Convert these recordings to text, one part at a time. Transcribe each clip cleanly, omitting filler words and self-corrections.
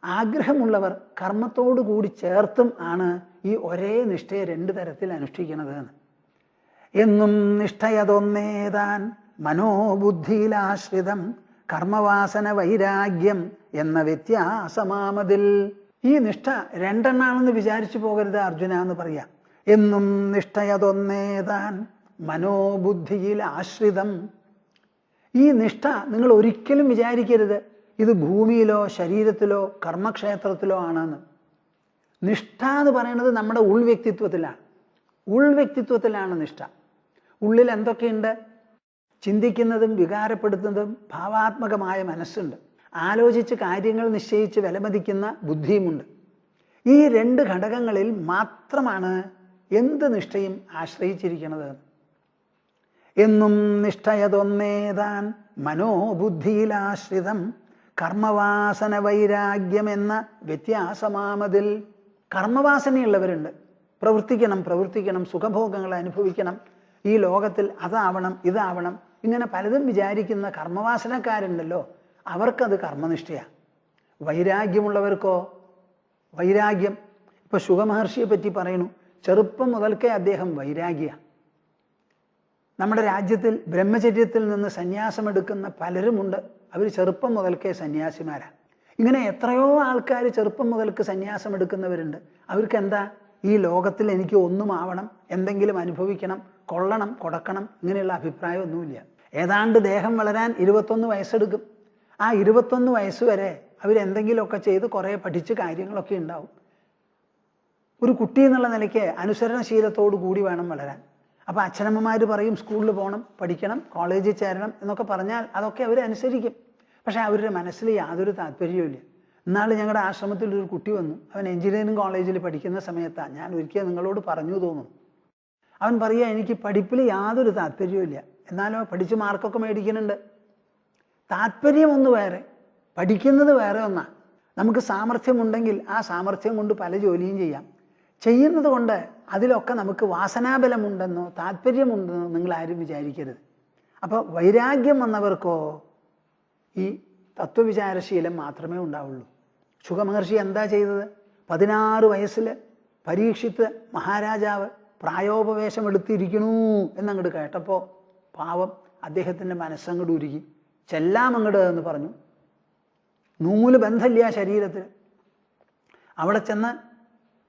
ആഗ്രഹമുള്ളവർ കർമ്മത്തോടു കൂടി ചേർത്തും ആണ് ഈ ഒരേ നിഷ്ഠയെ 2 തരത്തിൽ അനുഷ്ഠിക്കുന്നത് എന്ന്. എന്നും നിഷ്ഠയതൊന്നേതാൻ മനോബുദ്ധിയിലാശ്രിതം കർമ്മവാസന വൈരാഗ്യം എന്ന വ്യത്യാസമാമതിൽ. ഈ നിഷ്ഠ 2 എണ്ണാണെന്ന് വിചാരിച്ചു പോകരുത് അർജുന എന്ന് പറയാം. എന്നും നിഷ്ഠയതൊന്നേതാൻ മനോബുദ്ധിയിൽ ആശ്രിതം. ഈ നിഷ്ഠ നിങ്ങൾ ഒരിക്കലും വിചാരിക്കരുത് ഇത് ഭൂമിയിലോ ശരീരത്തിലോ കർമ്മക്ഷേത്രത്തിലോ ആണെന്ന്. നിഷ്ഠ എന്ന് പറയുന്നത് നമ്മുടെ ഉൾവ്യക്തിത്വത്തിലാണ് നിഷ്ഠ. ഉള്ളിൽ എന്തൊക്കെയുണ്ട്? ചിന്തിക്കുന്നതും വികാരപ്പെടുത്തുന്നതും ഭാവാത്മകമായ മനസ്സുണ്ട്. ആലോചിച്ച് കാര്യങ്ങൾ നിശ്ചയിച്ച് വിലമതിക്കുന്ന ബുദ്ധിയുമുണ്ട്. ഈ 2 ഘടകങ്ങളിൽ മാത്രമാണ് എന്ത് നിഷ്ഠയും ആശ്രയിച്ചിരിക്കുന്നത്. എന്നും നിഷ്ഠയതൊന്നേതാൻ മനോബുദ്ധിയിലാശ്രിതം കർമ്മവാസന വൈരാഗ്യം എന്ന വ്യത്യാസമാമതിൽ. കർമ്മവാസനയുള്ളവരുണ്ട്. പ്രവർത്തിക്കണം, സുഖഭോഗങ്ങൾ അനുഭവിക്കണം, ഈ ലോകത്തിൽ അതാവണം ഇതാവണം, ഇങ്ങനെ പലതും വിചാരിക്കുന്ന കർമ്മവാസനക്കാരുണ്ടല്ലോ, അവർക്കത് കർമ്മനിഷ്ഠയാണ്. വൈരാഗ്യമുള്ളവർക്കോ വൈരാഗ്യം. ഇപ്പൊ ശുഗമഹർഷിയെ പറ്റി പറയുന്നു, ചെറുപ്പം മുതൽക്കേ അദ്ദേഹം വൈരാഗ്യമാണ്. നമ്മുടെ രാജ്യത്തിൽ ബ്രഹ്മചര്യത്തിൽ നിന്ന് സന്യാസമെടുക്കുന്ന പലരുമുണ്ട്. അവർ ചെറുപ്പം മുതൽക്കേ സന്യാസിമാരാണ്. ഇങ്ങനെ എത്രയോ ആൾക്കാർ ചെറുപ്പം മുതൽക്ക് സന്യാസം എടുക്കുന്നവരുണ്ട്. അവർക്ക് എന്താ? ഈ ലോകത്തിൽ എനിക്ക് ഒന്നും ആവണം, എന്തെങ്കിലും അനുഭവിക്കണം, കൊള്ളണം, കൊടുക്കണം, ഇങ്ങനെയുള്ള അഭിപ്രായമൊന്നുമില്ല. ഏതാണ്ട് ദേഹം വളരാൻ 21 വയസ്സെടുക്കും. ആ 21 വയസ്സ് വരെ അവരെന്തെങ്കിലുമൊക്കെ ചെയ്ത് കുറേ പഠിച്ച് കാര്യങ്ങളൊക്കെ ഉണ്ടാവും. ഒരു കുട്ടി എന്നുള്ള നിലയ്ക്ക് അനുസരണശീലത്തോടു കൂടി വേണം വളരാൻ. അപ്പോൾ അച്ഛനമ്മമാർ പറയും സ്കൂളിൽ പോകണം, പഠിക്കണം, കോളേജിൽ ചേരണം എന്നൊക്കെ പറഞ്ഞാൽ അതൊക്കെ അവരനുസരിക്കും. പക്ഷേ അവരുടെ മനസ്സിൽ യാതൊരു താല്പര്യവുമില്ല. ഇന്നാൾ ഞങ്ങളുടെ ആശ്രമത്തിൽ ഒരു കുട്ടി വന്നു. അവൻ എഞ്ചിനീയറിംഗ് കോളേജിൽ പഠിക്കുന്ന സമയത്താണ്. ഞാൻ ഒരിക്കൽ നിങ്ങളോട് പറഞ്ഞു തോന്നുന്നു. അവൻ പറയുക, എനിക്ക് പഠിപ്പിൽ യാതൊരു താല്പര്യവുമില്ല, എന്നാലോ പഠിച്ച് മാർക്കൊക്കെ മേടിക്കുന്നുണ്ട്. താല്പര്യം ഒന്ന് വേറെ, പഠിക്കുന്നത് വേറെ ഒന്നാണ്. നമുക്ക് സാമർഥ്യമുണ്ടെങ്കിൽ ആ സാമർഥ്യം കൊണ്ട് പല ജോലിയും ചെയ്യാം. ചെയ്യുന്നത് കൊണ്ട് അതിലൊക്കെ നമുക്ക് വാസനാബലമുണ്ടെന്നോ താല്പര്യമുണ്ടെന്നോ നിങ്ങൾ ആരും വിചാരിക്കരുത്. അപ്പോൾ വൈരാഗ്യം വന്നവർക്കോ ഈ തത്വവിചാരശീലം മാത്രമേ ഉണ്ടാവുള്ളൂ. ശുഗമഹർഷി എന്താ ചെയ്തത്? 16 വയസ്സിൽ പരീക്ഷിത്ത് മഹാരാജാവ് പ്രായോപവേശം എടുത്തിരിക്കണു എന്നങ്ങോട്ട് കേട്ടപ്പോൾ പാവം അദ്ദേഹത്തിൻ്റെ മനസ്സങ്ങോട്ട് ഉരുകി. ചെല്ലാം അങ്ങോട്ട് എന്ന് പറഞ്ഞു. നൂല് ബന്ധമില്ല ശരീരത്തിൽ. അവിടെ ചെന്ന്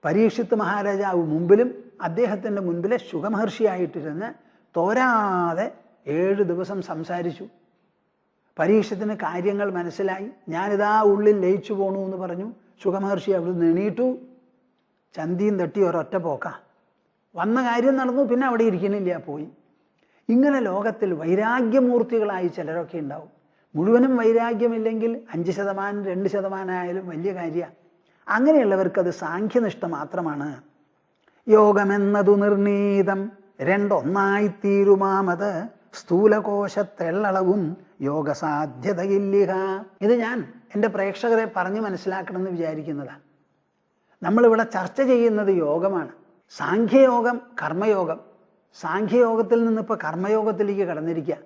പരീക്ഷിത്ത് മഹാരാജാവ് മുമ്പിലും അദ്ദേഹത്തിൻ്റെ മുൻപിലെ ശുഗമഹർഷിയായിട്ടിരുന്ന് തോരാതെ 7 ദിവസം സംസാരിച്ചു. പരീക്ഷത്തിന് കാര്യങ്ങൾ മനസ്സിലായി. ഞാനിതാ ഉള്ളിൽ ലയിച്ചു പോണു എന്ന് പറഞ്ഞു. ശുഗമഹർഷി അവിടെ എണീറ്റു. ചന്തിയും തട്ടി ഒരൊറ്റ പോക്ക. വന്ന കാര്യം നടന്നു, പിന്നെ അവിടെ ഇരിക്കണില്ല, പോയി. ഇങ്ങനെ ലോകത്തിൽ വൈരാഗ്യമൂർത്തികളായി ചിലരൊക്കെ ഉണ്ടാവും. മുഴുവനും വൈരാഗ്യമില്ലെങ്കിൽ 5%, 2% ആയാലും വലിയ കാര്യമാണ്. അങ്ങനെയുള്ളവർക്കത് സാഖ്യനിഷ്ഠ മാത്രമാണ്. യോഗമെന്നതു നിർണീതം 2 ഒന്നായിത്തീരുമാമത് സ്ഥൂലകോശത്തെള്ളളവും യോഗസാധ്യതയില്ലിഹ. ഇത് ഞാൻ എൻ്റെ പ്രേക്ഷകരെ പറഞ്ഞ് മനസ്സിലാക്കണമെന്ന് വിചാരിക്കുന്നതാണ്. നമ്മളിവിടെ ചർച്ച ചെയ്യുന്നത് യോഗമാണ്. സാഖ്യയോഗം, കർമ്മയോഗം. സാഖ്യയോഗത്തിൽ നിന്നിപ്പോൾ കർമ്മയോഗത്തിലേക്ക് കടന്നിരിക്കുക.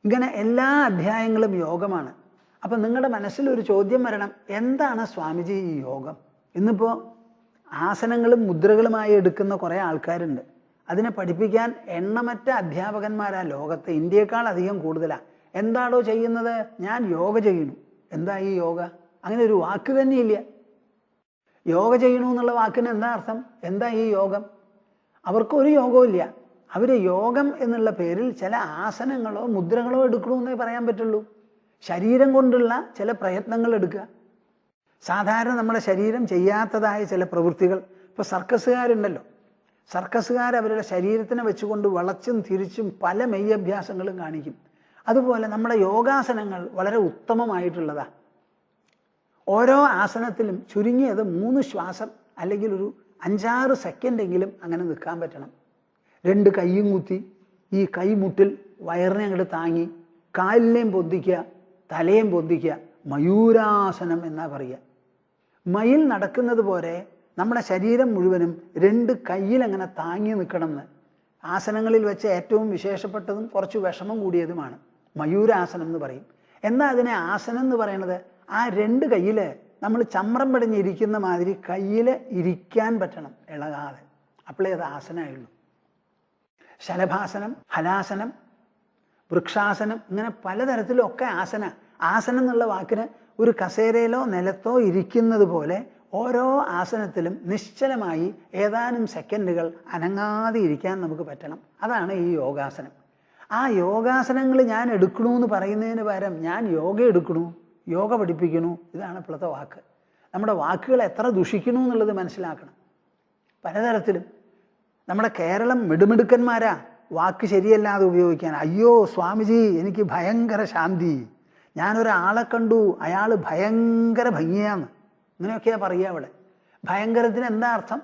ഇങ്ങനെ എല്ലാ അധ്യായങ്ങളും യോഗമാണ്. അപ്പം നിങ്ങളുടെ മനസ്സിലൊരു ചോദ്യം വരണം, എന്താണ് സ്വാമിജി ഈ യോഗം? ഇന്നിപ്പോൾ ആസനങ്ങളും മുദ്രകളുമായി എടുക്കുന്ന കുറേ ആൾക്കാരുണ്ട്. അതിനെ പഠിപ്പിക്കാൻ എണ്ണമറ്റ അധ്യാപകന്മാരാ ലോകത്ത്. ഇന്ത്യയേക്കാൾ അധികം കൂടുതലാണ്. എന്താണോ ചെയ്യുന്നത്? ഞാൻ യോഗ ചെയ്യുന്നു. എന്താ ഈ യോഗ? അങ്ങനെ ഒരു വാക്ക് തന്നെയില്ല. യോഗ ചെയ്യണു എന്നുള്ള വാക്കിന് എന്താ അർത്ഥം? എന്താ ഈ യോഗം? അവർക്കൊരു യോഗവും ഇല്ല. അവർ യോഗം എന്നുള്ള പേരിൽ ചില ആസനങ്ങളോ മുദ്രകളോ എടുക്കണമെന്നേ പറയാൻ പറ്റുള്ളൂ. ശരീരം കൊണ്ടുള്ള ചില പ്രയത്നങ്ങൾ എടുക്കുക. സാധാരണ നമ്മുടെ ശരീരം ചെയ്യാത്തതായ ചില പ്രവൃത്തികൾ. ഇപ്പോൾ സർക്കസുകാരുണ്ടല്ലോ, സർക്കസുകാർ അവരുടെ ശരീരത്തിനെ വെച്ചുകൊണ്ട് വളച്ചും തിരിച്ചും പല മെയ്യഭ്യാസങ്ങളും കാണിക്കും. അതുപോലെ നമ്മുടെ യോഗാസനങ്ങൾ വളരെ ഉത്തമമായിട്ടുള്ളതാണ്. ഓരോ ആസനത്തിലും ചുരുങ്ങിയത് 3 ശ്വാസം അല്ലെങ്കിൽ ഒരു 5-6 സെക്കൻഡെങ്കിലും അങ്ങനെ നിൽക്കാൻ പറ്റണം. 2 കൈയും കുത്തി ഈ കൈമുട്ടിൽ വയറിനെ അങ്ങോട്ട് താങ്ങി കാലിനെയും പൊന്തിക്കുക, തലയും പൊന്തിക്കുക. മയൂരാസനം എന്നാ പറയുക. മയിൽ നടക്കുന്നത് പോലെ നമ്മുടെ ശരീരം മുഴുവനും 2 കൈയിൽ അങ്ങനെ താങ്ങി നിൽക്കണം എന്ന്. ആസനങ്ങളിൽ വെച്ച് ഏറ്റവും വിശേഷപ്പെട്ടതും കുറച്ച് വിഷമം കൂടിയതുമാണ് മയൂരാസനം എന്ന് പറയും. എന്താ അതിനെ ആസനം എന്ന് പറയണത്? ആ 2 കൈയിൽ നമ്മൾ ചമ്രം പടിഞ്ഞിരിക്കുന്ന മാതിരി കയ്യിൽ ഇരിക്കാൻ പറ്റണം, ഇളകാതെ. അപ്പോഴേ അത് ആസനമായുള്ളൂ. ശലഭാസനം, ഹലാസനം, വൃക്ഷാസനം, ഇങ്ങനെ പലതരത്തിലൊക്കെ ആസന. ആസനം എന്നുള്ള വാക്കിന് ഒരു കസേരയിലോ നിലത്തോ ഇരിക്കുന്നത് പോലെ ഓരോ ആസനത്തിലും നിശ്ചലമായി ഏതാനും സെക്കൻഡുകൾ അനങ്ങാതെ ഇരിക്കാൻ നമുക്ക് പറ്റണം. അതാണ് ഈ യോഗാസനം. ആ യോഗാസനങ്ങൾ ഞാൻ എടുക്കണമെന്ന് പറയുന്നതിന് പകരം ഞാൻ യോഗ എടുക്കണു, യോഗ പഠിപ്പിക്കണു, ഇതാണ് ഇപ്പോഴത്തെ വാക്ക്. നമ്മുടെ വാക്കുകൾ എത്ര ദുഷിക്കണു എന്നുള്ളത് മനസ്സിലാക്കണം. പലതരത്തിലും നമ്മുടെ കേരളം മിടുമിടുക്കന്മാരാ വാക്ക് ശരിയല്ലാതെ ഉപയോഗിക്കാൻ. അയ്യോ സ്വാമിജി എനിക്ക് ഭയങ്കര ശാന്തി, ഞാനൊരാളെ കണ്ടു അയാൾ ഭയങ്കര ഭംഗിയാന്ന്, ഇങ്ങനെയൊക്കെയാ പറയുക അവിടെ. ഭയങ്കരത്തിന് എന്താ അർത്ഥം?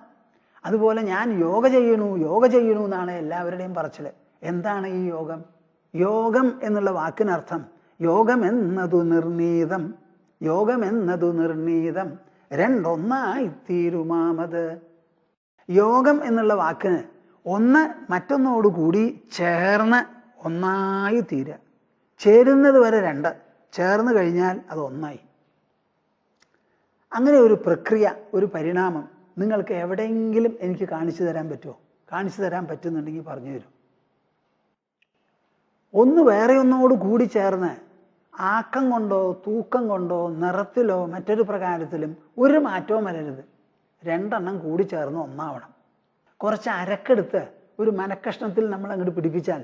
അതുപോലെ ഞാൻ യോഗ ചെയ്യണു എന്നാണ് എല്ലാവരുടെയും പറച്ചിൽ. എന്താണ് ഈ യോഗം? യോഗം എന്നുള്ള വാക്കിനർത്ഥം യോഗം എന്നതു നിർണീതം, യോഗം എന്നതു നിർണീതം രണ്ടൊന്നായി തീരുമാമത്. യോഗം എന്നുള്ള വാക്കിന് ഒന്ന് മറ്റൊന്നോടുകൂടി ചേർന്ന് ഒന്നായി തീരുക. ചേരുന്നത് വരെ രണ്ട്, ചേർന്ന് കഴിഞ്ഞാൽ അത് ഒന്നായി. അങ്ങനെ ഒരു പ്രക്രിയ, ഒരു പരിണാമം നിങ്ങൾക്ക് എവിടെയെങ്കിലും എനിക്ക് കാണിച്ചു തരാൻ പറ്റുമോ? കാണിച്ചു തരാൻ പറ്റുന്നുണ്ടെങ്കിൽ പറഞ്ഞു തരും. ഒന്ന് വേറെ ഒന്നോട് കൂടി ചേർന്ന് ആക്കം കൊണ്ടോ തൂക്കം കൊണ്ടോ നിറത്തിലോ മറ്റൊരു പ്രകാരത്തിലും ഒരു മാറ്റവും വരരുത്. രണ്ടെണ്ണം കൂടി ചേർന്ന് ഒന്നാവണം. കുറച്ച് അരക്കെടുത്ത് ഒരു മനക്കഷ്ണത്തിൽ നമ്മൾ അങ്ങോട്ട് പിടിപ്പിച്ചാൽ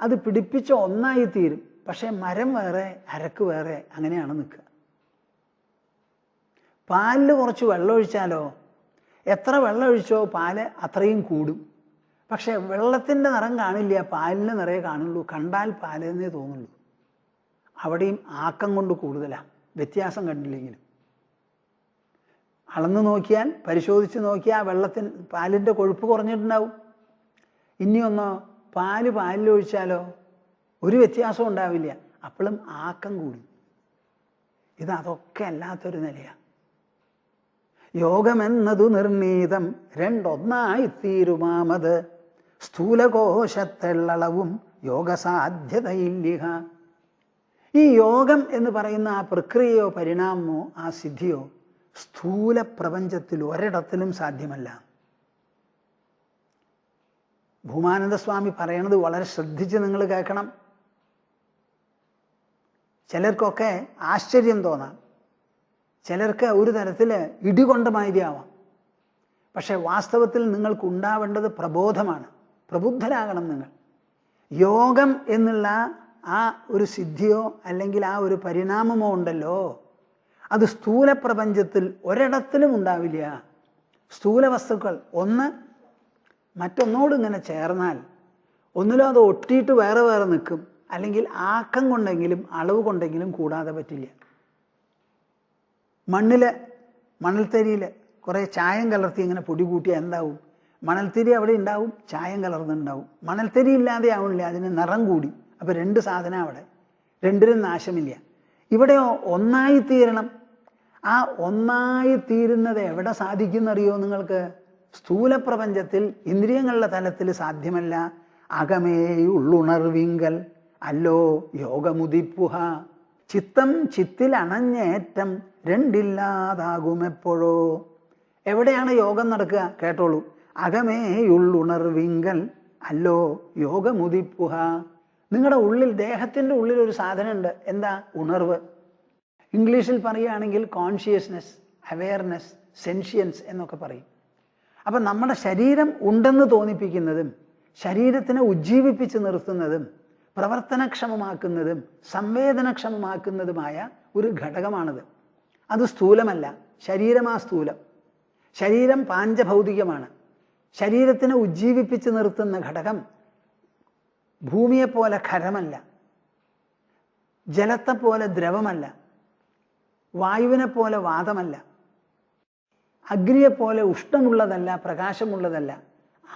അത് പിടിപ്പിച്ച ഒന്നായി തീരും. പക്ഷേ മരം വേറെ അരക്ക് വേറെ, അങ്ങനെയാണ് നിൽക്കുക. പാലിൽ കുറച്ച് വെള്ളം ഒഴിച്ചാലോ, എത്ര വെള്ളം ഒഴിച്ചോ പാല് അത്രയും കൂടും. പക്ഷെ വെള്ളത്തിൻ്റെ നിറം കാണില്ല, പാലിന് നിറയെ കാണുള്ളൂ. കണ്ടാൽ പാലെന്നേ തോന്നുള്ളൂ. അവിടെയും ആക്കം കൊണ്ട് കൂടുതലാണ്, വ്യത്യാസം കണ്ടില്ലെങ്കിലും. അളന്ന് നോക്കിയാൽ, പരിശോധിച്ച് നോക്കിയാൽ പാലിൻ്റെ കൊഴുപ്പ് കുറഞ്ഞിട്ടുണ്ടാവും. ഇനിയൊന്നോ പാലിലൊഴിച്ചാലോ ഒരു വ്യത്യാസവും ഉണ്ടാവില്ല, അപ്പോഴും ആക്കം കൂടും. അതൊക്കെ അല്ലാത്തൊരു നിലയാണ്. യോഗമെന്നതു നിർണീതം രണ്ടൊന്നായി തീരുമാമത്, സ്ഥൂലകോശത്തെള്ളളവും യോഗസാധ്യതയില്ലിഹ. ഈ യോഗം എന്ന് പറയുന്ന ആ പ്രക്രിയയോ പരിണാമമോ ആ സിദ്ധിയോ സ്ഥൂല പ്രപഞ്ചത്തിൽ ഒരിടത്തിലും സാധ്യമല്ല. ഭൂമാനന്ദസ്വാമി പറയണത് വളരെ ശ്രദ്ധിച്ച് നിങ്ങൾ കേൾക്കണം. ചിലർക്കൊക്കെ ആശ്ചര്യം തോന്നാം, ചിലർക്ക് ഒരു തരത്തിൽ ഇടികൊണ്ട മാതിരിയാവാം. പക്ഷെ വാസ്തവത്തിൽ നിങ്ങൾക്ക് ഉണ്ടാവേണ്ടത് പ്രബോധമാണ്. പ്രബുദ്ധരാകണം നിങ്ങൾ. യോഗം എന്നുള്ള ആ ഒരു സിദ്ധിയോ അല്ലെങ്കിൽ ആ ഒരു പരിണാമമോ ഉണ്ടല്ലോ, അത് സ്ഥൂല പ്രപഞ്ചത്തിൽ ഒരിടത്തിലും ഉണ്ടാവില്ല. സ്ഥൂല വസ്തുക്കൾ ഒന്ന് മറ്റൊന്നോട് ഇങ്ങനെ ചേർന്നാൽ ഒന്നിലും അത് ഒട്ടിയിട്ട് വേറെ വേറെ നിൽക്കും, അല്ലെങ്കിൽ ആക്കം കൊണ്ടെങ്കിലും അളവ് കൊണ്ടെങ്കിലും കൂടാതെ പറ്റില്ല. മണൽത്തരിയിൽ കുറേ ചായം കലർത്തി ഇങ്ങനെ പൊടി കൂട്ടിയാൽ എന്താവും? മണൽത്തരി അവിടെ ഉണ്ടാവും, ചായം കലർന്നുണ്ടാവും. മണൽത്തരി ഇല്ലാതെ ആവണില്ല, അതിന് നിറം കൂടി. അപ്പം രണ്ട് സാധനം അവിടെ, രണ്ടിനും നാശമില്ല. ഇവിടെയോ ഒന്നായി തീരണം. ആ ഒന്നായി തീരുന്നത് എവിടെ സാധിക്കുന്നറിയോ നിങ്ങൾക്ക്? സ്ഥൂല പ്രപഞ്ചത്തിൽ ഇന്ദ്രിയങ്ങളുടെ തലത്തിൽ സാധ്യമല്ല. അകമേയുള്ളുണർവിങ്കൽ അല്ലോ യോഗമുദിപ്പുഹ. ചിത്തം ചിത്തിൽ അണഞ്ഞേറ്റം രണ്ടില്ലാതാകുമെപ്പോഴോ. എവിടെയാണ് യോഗം നടക്കുക? കേട്ടോളൂ. അകമേയുള്ളുണർവിങ്കൽ അല്ലോ യോഗമുദിപ്പുഹ. നിങ്ങളുടെ ഉള്ളിൽ, ദേഹത്തിൻ്റെ ഉള്ളിൽ ഒരു സാധനമുണ്ട്. എന്താ? ഉണർവ്. ഇംഗ്ലീഷിൽ പറയുകയാണെങ്കിൽ കോൺഷ്യസ്നെസ്, അവെയർനെസ്, സെൻഷ്യൻസ് എന്നൊക്കെ പറയും. അപ്പം നമ്മുടെ ശരീരം ഉണ്ടെന്ന് തോന്നിപ്പിക്കുന്നതും ശരീരത്തിനെ ഉജ്ജീവിപ്പിച്ച് നിർത്തുന്നതും പ്രവർത്തനക്ഷമമാക്കുന്നതും സംവേദനക്ഷമമാക്കുന്നതുമായ ഒരു ഘടകമാണത്. അത് സ്ഥൂലമല്ല, ശരീരമാ സ്ഥൂലം. ശരീരം പാഞ്ചഭൗതികമാണ്. ശരീരത്തിനെ ഉജ്ജീവിപ്പിച്ച് നിർത്തുന്ന ഘടകം ഭൂമിയെപ്പോലെ ഖരമല്ല, ജലത്തെപ്പോലെ ദ്രവമല്ല, വായുവിനെ പോലെ വാതമല്ല, അഗ്നിയെപ്പോലെ ഉഷ്ണമുള്ളതല്ല, പ്രകാശമുള്ളതല്ല,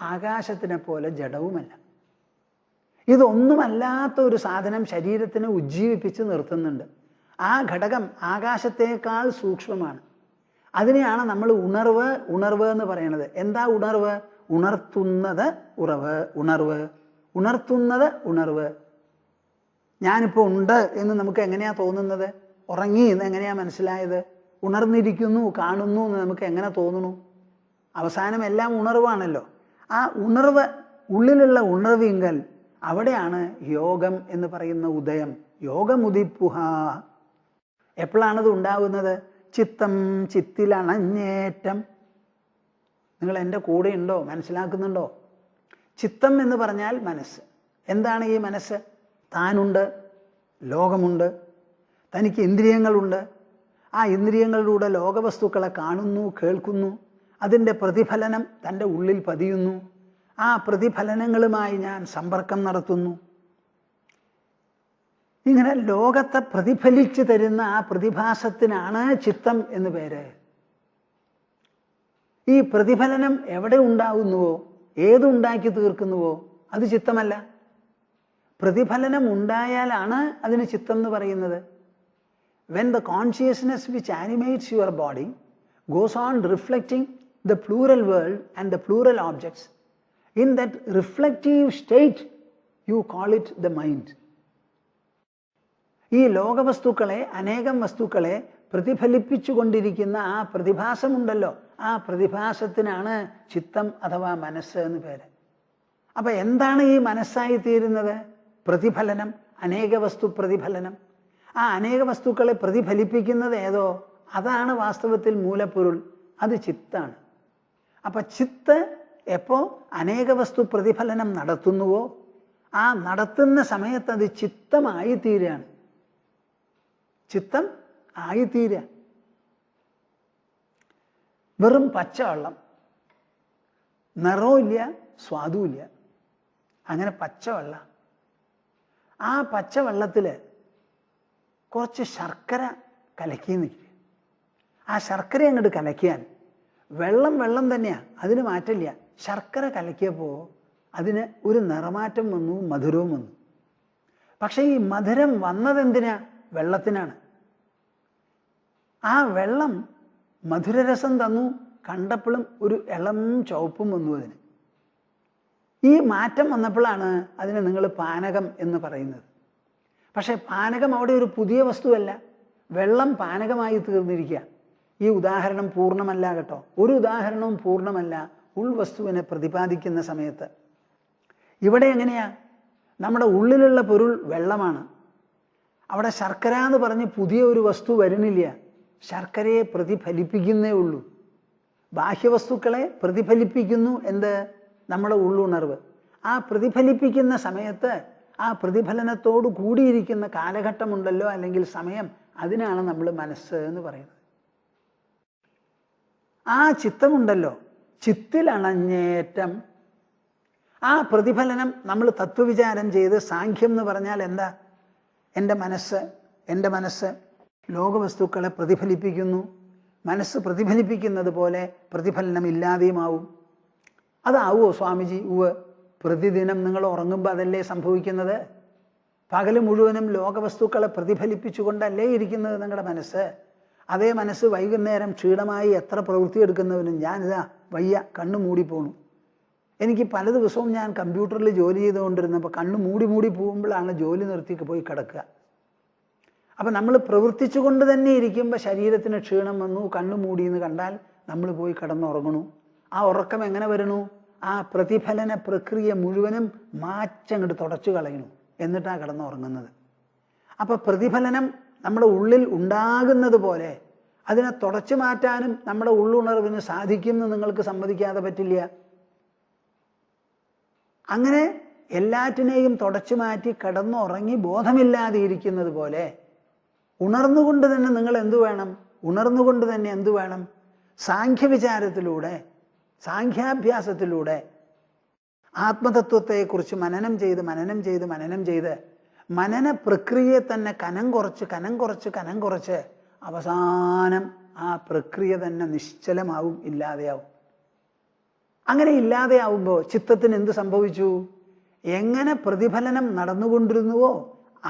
ആകാശത്തിനെ പോലെ ജഡവുമല്ല. ഇതൊന്നുമല്ലാത്ത ഒരു സാധനം ശരീരത്തിനെ ഉജ്ജീവിപ്പിച്ച് നിർത്തുന്നുണ്ട്. ആ ഘടകം ആകാശത്തേക്കാൾ സൂക്ഷ്മമാണ്. അതിനെയാണ് നമ്മൾ ഉണർവ് എന്ന് പറയുന്നത്. എന്താ ഉണർവ്? ഉണർത്തുന്നത് ഉണർവ്. ഞാനിപ്പോൾ ഉണ്ട് എന്ന് നമുക്ക് എങ്ങനെയാ തോന്നുന്നത്? ഉറങ്ങി എന്ന് എങ്ങനെയാ മനസ്സിലായത്? ഉണർന്നിരിക്കുന്നു, കാണുന്നു എന്ന് നമുക്ക് എങ്ങനെ തോന്നുന്നു? അവസാനം എല്ലാം ഉണർവാണല്ലോ. ആ ഉണർവ്, ഉള്ളിലുള്ള ഉണർവിങ്കൽ അവിടെയാണ് യോഗം എന്ന് പറയുന്ന ഉദയം. യോഗമുദിപ്പുഹ. എപ്പോഴാണത് ഉണ്ടാകുന്നത്? ചിത്തം ചിത്തിലണഞ്ഞേറ്റം. നിങ്ങൾ എൻ്റെ കൂടെ ഉണ്ടോ? മനസ്സിലാക്കുന്നുണ്ടോ? ചിത്തം എന്ന് പറഞ്ഞാൽ മനസ്സ്. എന്താണ് ഈ മനസ്സ്? താനുണ്ട്, ലോകമുണ്ട്, തനിക്ക് ഇന്ദ്രിയങ്ങളുണ്ട്. ആ ഇന്ദ്രിയങ്ങളിലൂടെ ലോകവസ്തുക്കളെ കാണുന്നു, കേൾക്കുന്നു. അതിൻ്റെ പ്രതിഫലനം തൻ്റെ ഉള്ളിൽ പതിയുന്നു. ആ പ്രതിഫലനങ്ങളുമായി ഞാൻ സമ്പർക്കം നടത്തുന്നു. ഇങ്ങനെ ലോകത്തെ പ്രതിഫലിച്ചു തരുന്ന ആ പ്രതിഭാസത്തിനാണ് ചിത്തം എന്ന് പേര്. ഈ പ്രതിഫലനം എവിടെ ഉണ്ടാകുന്നുവോ, ഏതുണ്ടാക്കി തീർക്കുന്നുവോ അത് ചിത്തമല്ല. പ്രതിഫലനം ഉണ്ടായാലാണ് അതിന് ചിത്തം എന്ന് പറയുന്നത്. When the consciousness which animates your body goes on reflecting the plural world and the plural objects, in that reflective state you call it the mind. ഈ ലോകവസ്തുക്കളെ, അനേകം വസ്തുക്കളെ പ്രതിഫലിപ്പിച്ചു കൊണ്ടിരിക്കുന്ന ആ പ്രതിഭാസമുണ്ടല്ലോ, ആ പ്രതിഭാസത്തിനാണ് ചിത്തം അഥവാ മനസ്സ് എന്ന് പേര്. അപ്പൊ എന്താണ് ഈ മനസ്സായി തീരുന്നത്? പ്രതിഫലനം, അനേക വസ്തു പ്രതിഫലനം. ആ അനേക വസ്തുക്കളെ പ്രതിഫലിപ്പിക്കുന്നത് ഏതോ അതാണ് വാസ്തവത്തിൽ മൂലപ്പൊരുൾ. അത് ചിത്താണ്. അപ്പൊ ചിത്ത് എപ്പോ അനേക വസ്തു പ്രതിഫലനം നടത്തുന്നുവോ ആ നടത്തുന്ന സമയത്ത് അത് ചിത്തമായി തീരുകയാണ്. ചിത്തം ആയിത്തീരുക. വെറും പച്ചവെള്ളം, നിറവുമില്ല, സ്വാദുമില്ല, അങ്ങനെ പച്ചവെള്ളം. ആ പച്ചവെള്ളത്തിൽ കുറച്ച് ശർക്കര കലക്കി നിൽക്കുക. ആ ശർക്കര അങ്ങോട്ട് കലക്കിയാൽ വെള്ളം വെള്ളം തന്നെയാണ്, അതിന് മാറ്റമില്ല. ശർക്കര കലക്കിയപ്പോൾ അതിന് ഒരു നിറമാറ്റം വന്നു, മധുരവും വന്നു. പക്ഷെ ഈ മധുരം വന്നതെന്തിനാ? വെള്ളത്തിനാണ്. ആ വെള്ളം മധുരരസം തന്നു, കണ്ടപ്പോഴും ഒരു ഇളം ചുവപ്പും വന്നു അതിന്. ഈ മാറ്റം വന്നപ്പോഴാണ് അതിനെ നിങ്ങൾ പാനകം എന്ന് പറയുന്നത്. പക്ഷെ പാനകം അവിടെ ഒരു പുതിയ വസ്തുവല്ല, വെള്ളം പാനകമായി തീർന്നിരിക്കുക. ഈ ഉദാഹരണം പൂർണ്ണമല്ല കേട്ടോ, ഒരു ഉദാഹരണവും പൂർണ്ണമല്ല ഉൾവസ്തുവിനെ പ്രതിപാദിക്കുന്ന സമയത്ത്. ഇവിടെ എങ്ങനെയാ? നമ്മുടെ ഉള്ളിലുള്ള പൊരുൾ വെള്ളമാണ്. അവിടെ ശർക്കര എന്ന് പറഞ്ഞ് പുതിയ ഒരു വസ്തു വരുന്നില്ല, ശർക്കരയെ പ്രതിഫലിപ്പിക്കുന്നേ ഉള്ളൂ. ബാഹ്യവസ്തുക്കളെ പ്രതിഫലിപ്പിക്കുന്നു എന്ത്? നമ്മുടെ ഉള്ളുണർവ്. ആ പ്രതിഫലിപ്പിക്കുന്ന സമയത്ത് ആ പ്രതിഫലനത്തോട് കൂടിയിരിക്കുന്ന കാലഘട്ടമുണ്ടല്ലോ, അല്ലെങ്കിൽ സമയം, അതിനാണ് നമ്മൾ മനസ്സ് എന്ന് പറയുന്നത്. ആ ചിത്തമുണ്ടല്ലോ, ചിത്തിലണഞ്ഞേറ്റം. ആ പ്രതിഫലനം നമ്മൾ തത്വവിചാരം ചെയ്ത്, സാഖ്യം എന്ന് പറഞ്ഞാൽ എന്താ? എൻ്റെ മനസ്സ് ലോകവസ്തുക്കളെ പ്രതിഫലിപ്പിക്കുന്നു. മനസ്സ് പ്രതിഫലിപ്പിക്കുന്നത് പോലെ പ്രതിഫലനം ഇല്ലാതെയുമാവും. അതാവോ സ്വാമിജി? ഉവ്. പ്രതിദിനം നിങ്ങൾ ഉറങ്ങുമ്പോൾ അതല്ലേ സംഭവിക്കുന്നത്? പകല് മുഴുവനും ലോകവസ്തുക്കളെ പ്രതിഫലിപ്പിച്ചുകൊണ്ടല്ലേ ഇരിക്കുന്നത് നിങ്ങളുടെ മനസ്സ്. അതേ മനസ്സ് വൈകുന്നേരം ക്ഷീണമായി എത്ര പ്രവൃത്തി എടുക്കുന്നവനും, ഞാനിതാ വയ്യ, കണ്ണു മൂടിപ്പോണു. എനിക്ക് പല ദിവസവും ഞാൻ കമ്പ്യൂട്ടറിൽ ജോലി ചെയ്തുകൊണ്ടിരുന്നപ്പോൾ കണ്ണു മൂടി പോകുമ്പോഴാണ് ജോലി നിർത്തി പോയി കിടക്കുക. അപ്പം നമ്മൾ പ്രവർത്തിച്ചു കൊണ്ട് തന്നെ ഇരിക്കുമ്പോൾ ശരീരത്തിന് ക്ഷീണം വന്നു, കണ്ണു മൂടി എന്ന് കണ്ടാൽ നമ്മൾ പോയി കിടന്നുറങ്ങണു. ആ ഉറക്കം എങ്ങനെ വരണു? ആ പ്രതിഫലന പ്രക്രിയ മുഴുവനും മാച്ചങ്ങോട്ട് തുടച്ചു കളയണു, എന്നിട്ടാണ് കിടന്നുറങ്ങുന്നത്. അപ്പം പ്രതിഫലനം നമ്മുടെ ഉള്ളിൽ ഉണ്ടാകുന്നത് പോലെ അതിനെ തുടച്ചു മാറ്റാനും നമ്മുടെ ഉള്ളുണർവിന് സാധിക്കുമെന്ന് നിങ്ങൾക്ക് സമ്മതിക്കാതെ പറ്റില്ല. അങ്ങനെ എല്ലാറ്റിനെയും തുടച്ചു മാറ്റി കിടന്നുറങ്ങി ബോധമില്ലാതെ ഇരിക്കുന്നത് പോലെ ഉണർന്നുകൊണ്ട് തന്നെ നിങ്ങൾ എന്തു വേണം? ഉണർന്നുകൊണ്ട് തന്നെ എന്തു വേണം? സാഖ്യവിചാരത്തിലൂടെ, സാഖ്യാഭ്യാസത്തിലൂടെ ആത്മതത്വത്തെക്കുറിച്ച് മനനം ചെയ്ത് മനന പ്രക്രിയയെ തന്നെ കനം കുറച്ച് അവസാനം ആ പ്രക്രിയ തന്നെ നിശ്ചലമാവും, ഇല്ലാതെയാവും. അങ്ങനെ ഇല്ലാതെയാവുമ്പോൾ ചിത്തത്തിന് എന്ത് സംഭവിച്ചു? എങ്ങനെ പ്രതിഫലനം നടന്നുകൊണ്ടിരുന്നുവോ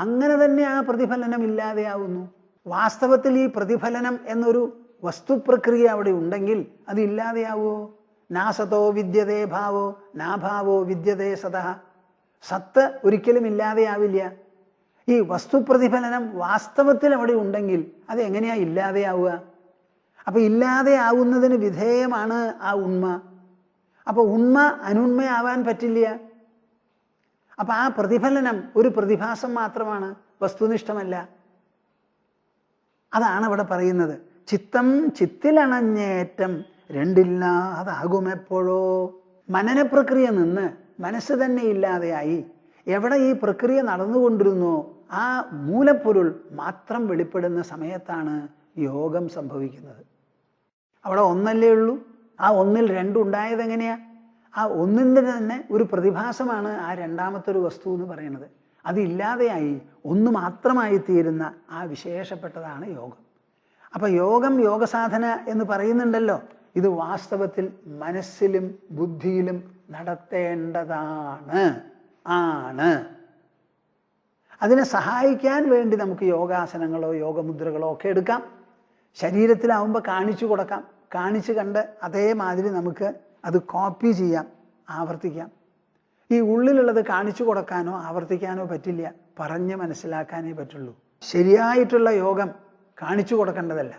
അങ്ങനെ തന്നെ ആ പ്രതിഫലനം ഇല്ലാതെയാവുന്നു. വാസ്തവത്തിൽ ഈ പ്രതിഫലനം എന്നൊരു വസ്തുപ്രക്രിയ അവിടെ ഉണ്ടെങ്കിൽ അത് ഇല്ലാതെയാവോ? നാസതോ വിദ്യതേ ഭാവോ നാഭാവോ വിദ്യതേ സതഃ. സത്ത് ഒരിക്കലും ഇല്ലാതെയാവില്ല. ഈ വസ്തുപ്രതിഫലനം വാസ്തവത്തിൽ അവിടെ ഉണ്ടെങ്കിൽ അത് എങ്ങനെയാ ഇല്ലാതെയാവുക? അപ്പൊ ഇല്ലാതെ ആവുന്നതിന് വിധേയമാണ് ആ ഉണ്മ. അപ്പൊ ഉണ്മ അനുണ്മയാവാൻ പറ്റില്ല. അപ്പൊ ആ പ്രതിഫലനം ഒരു പ്രതിഭാസം മാത്രമാണ്, വസ്തുനിഷ്ഠമല്ല. അതാണ് അവിടെ പറയുന്നത്. ചിത്തം ചിത്തിലണഞ്ഞേറ്റം രണ്ടില്ലാതാകുമെപ്പോഴോ. മനനപ്രക്രിയ നിന്ന് മനസ്സ് തന്നെ ഇല്ലാതെയായി എവിടെ ഈ പ്രക്രിയ നടന്നുകൊണ്ടിരുന്നോ ആ മൂലപ്പൊരുൾ മാത്രം വെളിപ്പെടുന്ന സമയത്താണ് യോഗം സംഭവിക്കുന്നത്. അവിടെ ഒന്നല്ലേ ഉള്ളൂ. ആ ഒന്നിൽ രണ്ടുണ്ടായത് എങ്ങനെയാ? ആ ഒന്നിൻ്റെ തന്നെ ഒരു പ്രതിഭാസമാണ് ആ രണ്ടാമത്തെ ഒരു വസ്തു എന്ന് പറയുന്നത്. അതില്ലാതെയായി ഒന്ന് മാത്രമായി തീരുന്ന ആ വിശേഷപ്പെട്ടതാണ് യോഗം. അപ്പൊ യോഗം, യോഗസാധന എന്ന് പറയുന്നുണ്ടല്ലോ, ഇത് വാസ്തവത്തിൽ മനസ്സിലും ബുദ്ധിയിലും നടത്തേണ്ടതാണ്. അതിനെ സഹായിക്കാൻ വേണ്ടി നമുക്ക് യോഗാസനങ്ങളോ യോഗമുദ്രകളോ ഒക്കെ എടുക്കാം. ശരീരത്തിലാവുമ്പോൾ കാണിച്ചു കൊടുക്കാം. കാണിച്ചു കണ്ട് അതേമാതിരി നമുക്ക് അത് കോപ്പി ചെയ്യാം, ആവർത്തിക്കാം. ഈ ഉള്ളിലുള്ളത് കാണിച്ചു കൊടുക്കാനോ ആവർത്തിക്കാനോ പറ്റില്ല, പറഞ്ഞ് മനസ്സിലാക്കാനേ പറ്റുള്ളൂ. ശരിയായിട്ടുള്ള യോഗം കാണിച്ചു കൊടുക്കേണ്ടതല്ല,